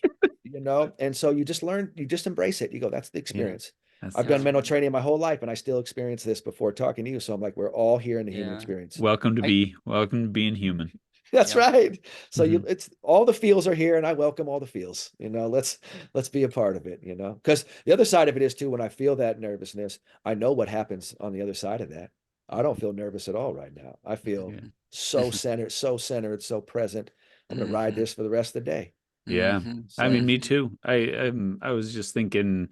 And so you just embrace it. You go, that's the Yeah. experience. That's I've the done Yeah, mental experience. training my whole life, and I still experience this before talking to you. So I'm like, we're all here in the human yeah. experience. I Welcome to being human. That's yeah, right. So Mhm. it's all the feels are here, and I welcome all the feels. Let's be a part of it. Because the other side of it is too, when I feel that nervousness, I know what happens on the other side of that. I don't feel nervous at all right now. I feel mm-hmm, so centered, so present. I'm gonna ride mm-hmm, this for the rest of the day. Yeah. mm-hmm, I mean, So me mm-hmm. too. I was just thinking,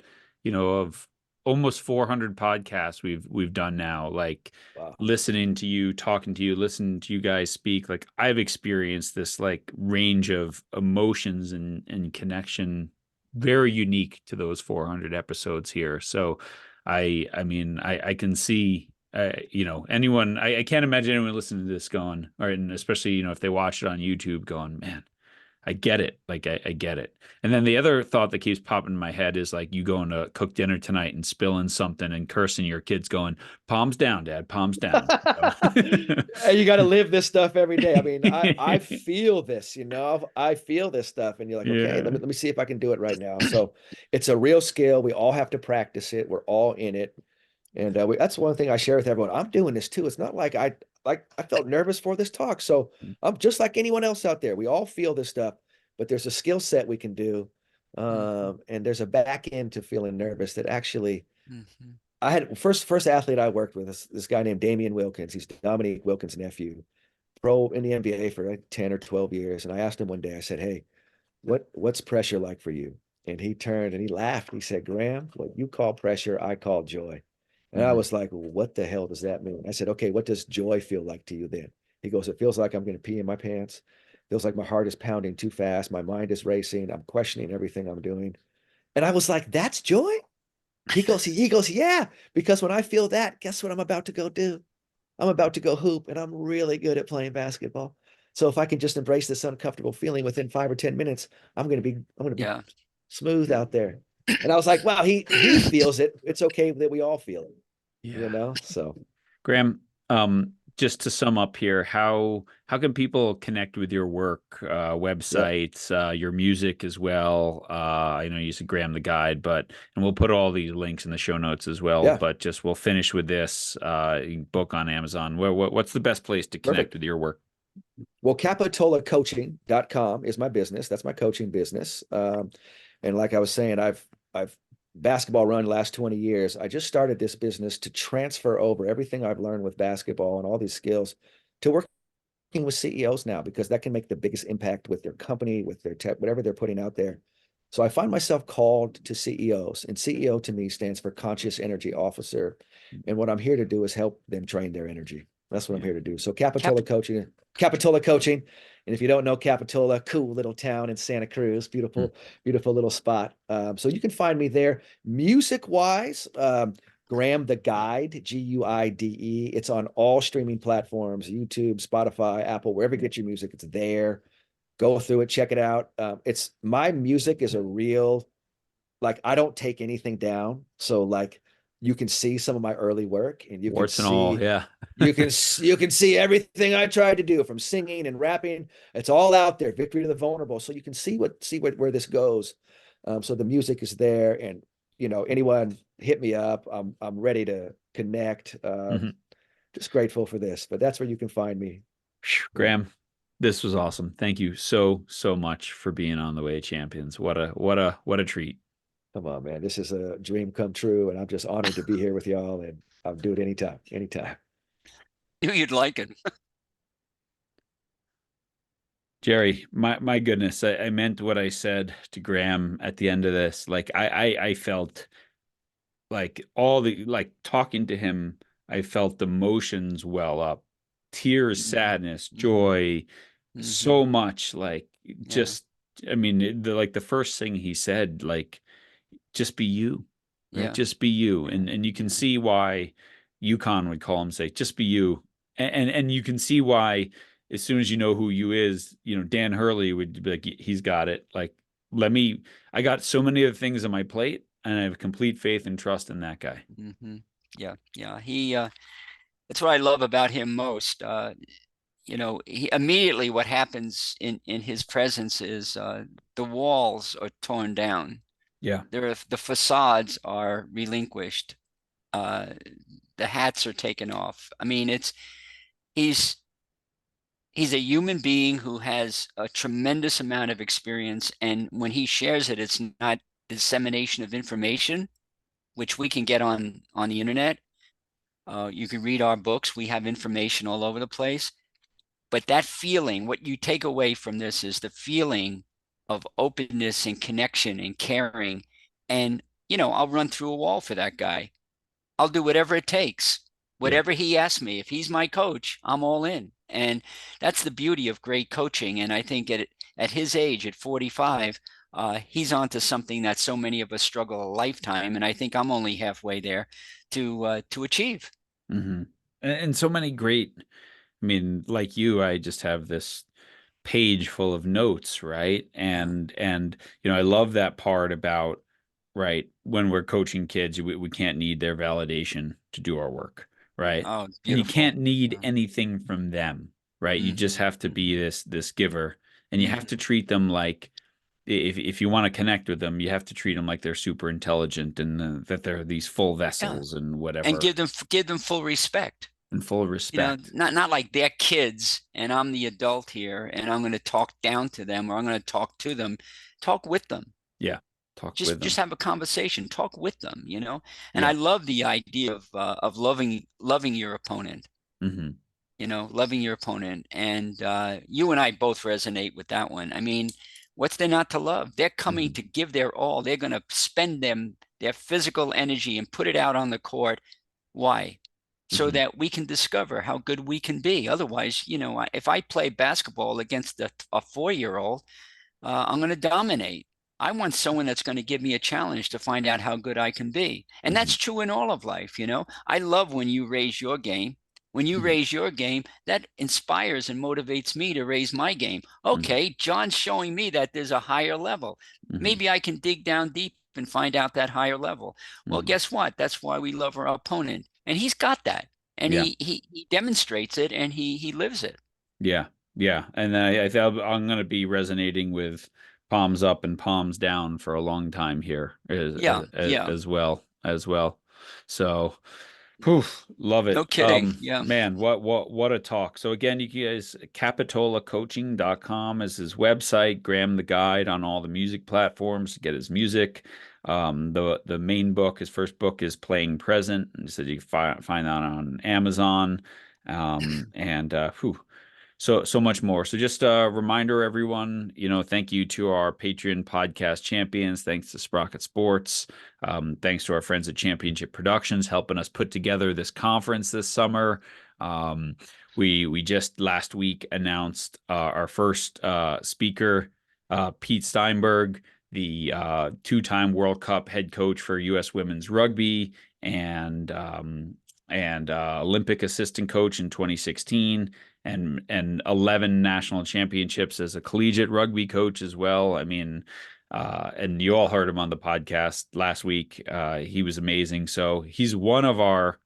of almost 400 podcasts we've done now, like wow. listening to you, talking to you, listening to you guys speak. Like I've experienced this like range of emotions and connection very unique to those 400 episodes here. So I mean, I can see anyone I can't imagine anyone listening to this going, or and especially, if they watch it on YouTube going, man, I get it. Like I get it. And then the other thought that keeps popping in my head is like you going to cook dinner tonight and spilling something and cursing your kids going, palms down, Dad, palms down. You got to live this stuff every day. I mean, I feel this, I feel this stuff, and you're like, okay, Yeah. let me see if I can do it right now. So it's a real skill. We all have to practice it. We're all in it, and that's one thing I share with everyone. I'm doing this too. It's not like I felt nervous for this talk, so I'm just like anyone else out there. We all feel this stuff, but there's a skill set we can do, and there's a back end to feeling nervous that actually. Mm-hmm. I had first athlete I worked with this guy named Damian Wilkins. He's Dominique Wilkins' nephew, pro in the NBA for like 10 or 12 years. And I asked him one day, I said, hey, what's pressure like for you? And he turned and he laughed. He said, Graham, what you call pressure, I call joy. And I was like, what the hell does that mean? I said, okay, what does joy feel like to you then? He goes, it feels like I'm going to pee in my pants. Feels like my heart is pounding too fast. My mind is racing. I'm questioning everything I'm doing. And I was like, that's joy? He goes, yeah, because when I feel that, guess what I'm about to go do? I'm about to go hoop, and I'm really good at playing basketball. So if I can just embrace this uncomfortable feeling within 5 or 10 minutes, I'm gonna be Yeah. smooth out there. And I was like, wow, he feels it. It's okay that we all feel it, Yeah. So Graham, just to sum up here, how can people connect with your work, yeah, websites, your music as well? I know you said Graham the Guide, and we'll put all these links in the show notes as well. yeah, But just we'll finish with this book on Amazon. What's the best place to connect perfect. with your work? Well, capitolacoaching.com is my business. That's my coaching business. And like I was saying, I've basketball run the last 20 years. I just started this business to transfer over everything I've learned with basketball and all these skills to working with CEOs now, because that can make the biggest impact with their company, with their tech, whatever they're putting out there. So I find myself called to CEOs, and CEO to me stands for Conscious Energy Officer. And what I'm here to do is help them train their energy. That's what I'm Yeah. here to do. So Cap Capitola Coaching. And if you don't know Capitola, cool little town in Santa Cruz, Hmm. beautiful little spot. So you can find me there. Music wise, Graham the Guide, Guide. It's on all streaming platforms: YouTube, Spotify, Apple, wherever you get your music, it's there. Go through it, check it out. It's my music is a real, like, I don't take anything down. So like you can see some of my early work, and Warts and all, yeah. you can see everything I tried to do, from singing and rapping. It's all out there. Victory to the vulnerable. So you can see where this goes. So the music is there, and anyone hit me up. I'm ready to connect. Mhm. Just grateful for this, but that's where you can find me. Yeah. Graham, this was awesome. Thank you so much for being on the Way of Champions. What a treat. Come on, man. This is a dream come true, and I'm just honored to be here with y'all, and I'll do it anytime, anytime. knew you'd like it. Jerry, my goodness, I meant what I said to Graham at the end of this. Like I felt like all the like talking to him, I felt emotions well up, tears, sadness, joy, Mm-hmm. so much like Yeah. just I mean the first thing he said, like just be you, right? Yeah. Just be you. Yeah. And you can Yeah. see why UConn would call him, say, just be you. And you can see why as soon as you know who you is, Dan Hurley would be like, he's got it. Like, I got so many other things on my plate, and I have complete faith and trust in that guy. Mm-hmm. Yeah. Yeah. That's what I love about him most. He immediately what happens in his presence is the walls are torn down. Yeah. The facades are relinquished. Uh, the hats are taken off. I mean, he's he's a human being who has a tremendous amount of experience, and when he shares it, it's not dissemination of information, which we can get on the internet. You can read our books. We have information all over the place. But that feeling, what you take away from this is the feeling of openness and connection and caring. And, I'll run through a wall for that guy. I'll do whatever it takes. Yeah. Whatever he asks me, if he's my coach, I'm all in. And that's the beauty of great coaching. And I think at his age, at 45, he's onto something that so many of us struggle a lifetime. And I think I'm only halfway there to achieve. Mm-hmm. And so many great, I mean, like you, I just have this page full of notes, right? And you know, I love that part about, right, when we're coaching kids, we can't need their validation to do our work, right? Oh, it's And you beautiful. can't need Yeah. anything from them, right? You just Hmm. have to be this giver, and you have to Hmm. treat them like, if you want to connect with them, you have to treat them like they're super intelligent, and that they're these full Yeah. vessels and And whatever, give them full respect. and full of You know, respect. not like they're kids and I'm the adult here and I'm going to talk down to them or I'm going to talk to them. Talk with them. Yeah. Talk with Just them. have a conversation. Talk with them, you know. And I Yeah. love the idea of loving your opponent. Hmm. You know, loving your opponent. And you and I both resonate with that one. I mean, what's there not to love? They're coming Hmm. to give their all. They're going to spend their physical energy and put it out on the court. Why? So Hmm. that we can discover how good we can be. Otherwise, you know, if I play basketball against a 4-year-old, I'm going to dominate. I want someone that's going to give me a challenge to find out how good I can be. And Hmm. that's true in all of life, you know. I love when you raise your game. When you Hmm. raise your game, that inspires and motivates me to raise my game. Hmm. Okay, John's showing me that there's a higher level. Hmm. Maybe I can dig down deep and find out that higher level. Well, Hmm. guess what? That's why we love our opponent. And he's got that. And Yeah. he demonstrates it and he lives it. Yeah. Yeah. And I think I'm going to be resonating with palms up and palms down for a long time here, Yeah, yeah. as well. So, whew, love No it. kidding. Yeah. Man, what a talk. So again, you guys, capitolacoaching.com is his website. Graham the guide on all the music platforms to get his music. The main book, his first book, is Playing Present, and he said you can find that on Amazon. And whew, so much more. So just a reminder, everyone, you know, thank you to our Patreon podcast champions. Thanks to Sprocket Sports. Thanks to our friends at Championship Productions helping us put together this conference this summer. Um, we just last week announced our first speaker, Pete Steinberg, the two-time World Cup head coach for U.S. Women's Rugby, and Olympic assistant coach in 2016, and 11 national championships as a collegiate rugby coach as well. I mean, and you all heard him on the podcast last week. He was amazing. So he's one of our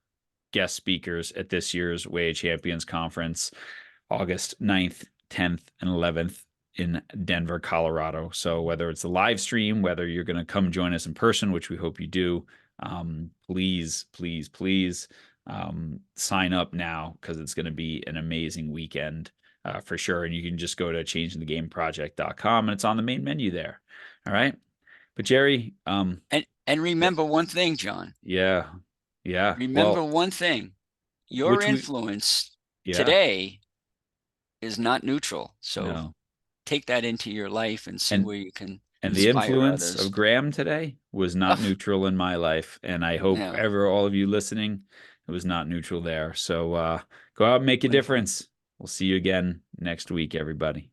guest speakers at this year's Way of Champions Conference, August 9th, 10th, and 11th in Denver, Colorado. So whether it's a live stream, whether you're going to come join us in person, which we hope you do, please, please, please sign up now, because it's going to be an amazing weekend for sure. And you can just go to changingthegameproject.com and it's on the main menu there. All right. But Jerry, And remember one thing, John. yeah, yeah. Remember Well, one thing. Your which we, influence yeah, today is not neutral. So no. take that into your life and see And where you can And the inspire influence of others. Graham today was not Oh, neutral in my life. And I hope yeah. ever all of you listening, it was not neutral there. So go out and make a difference. We'll see you again next week, everybody.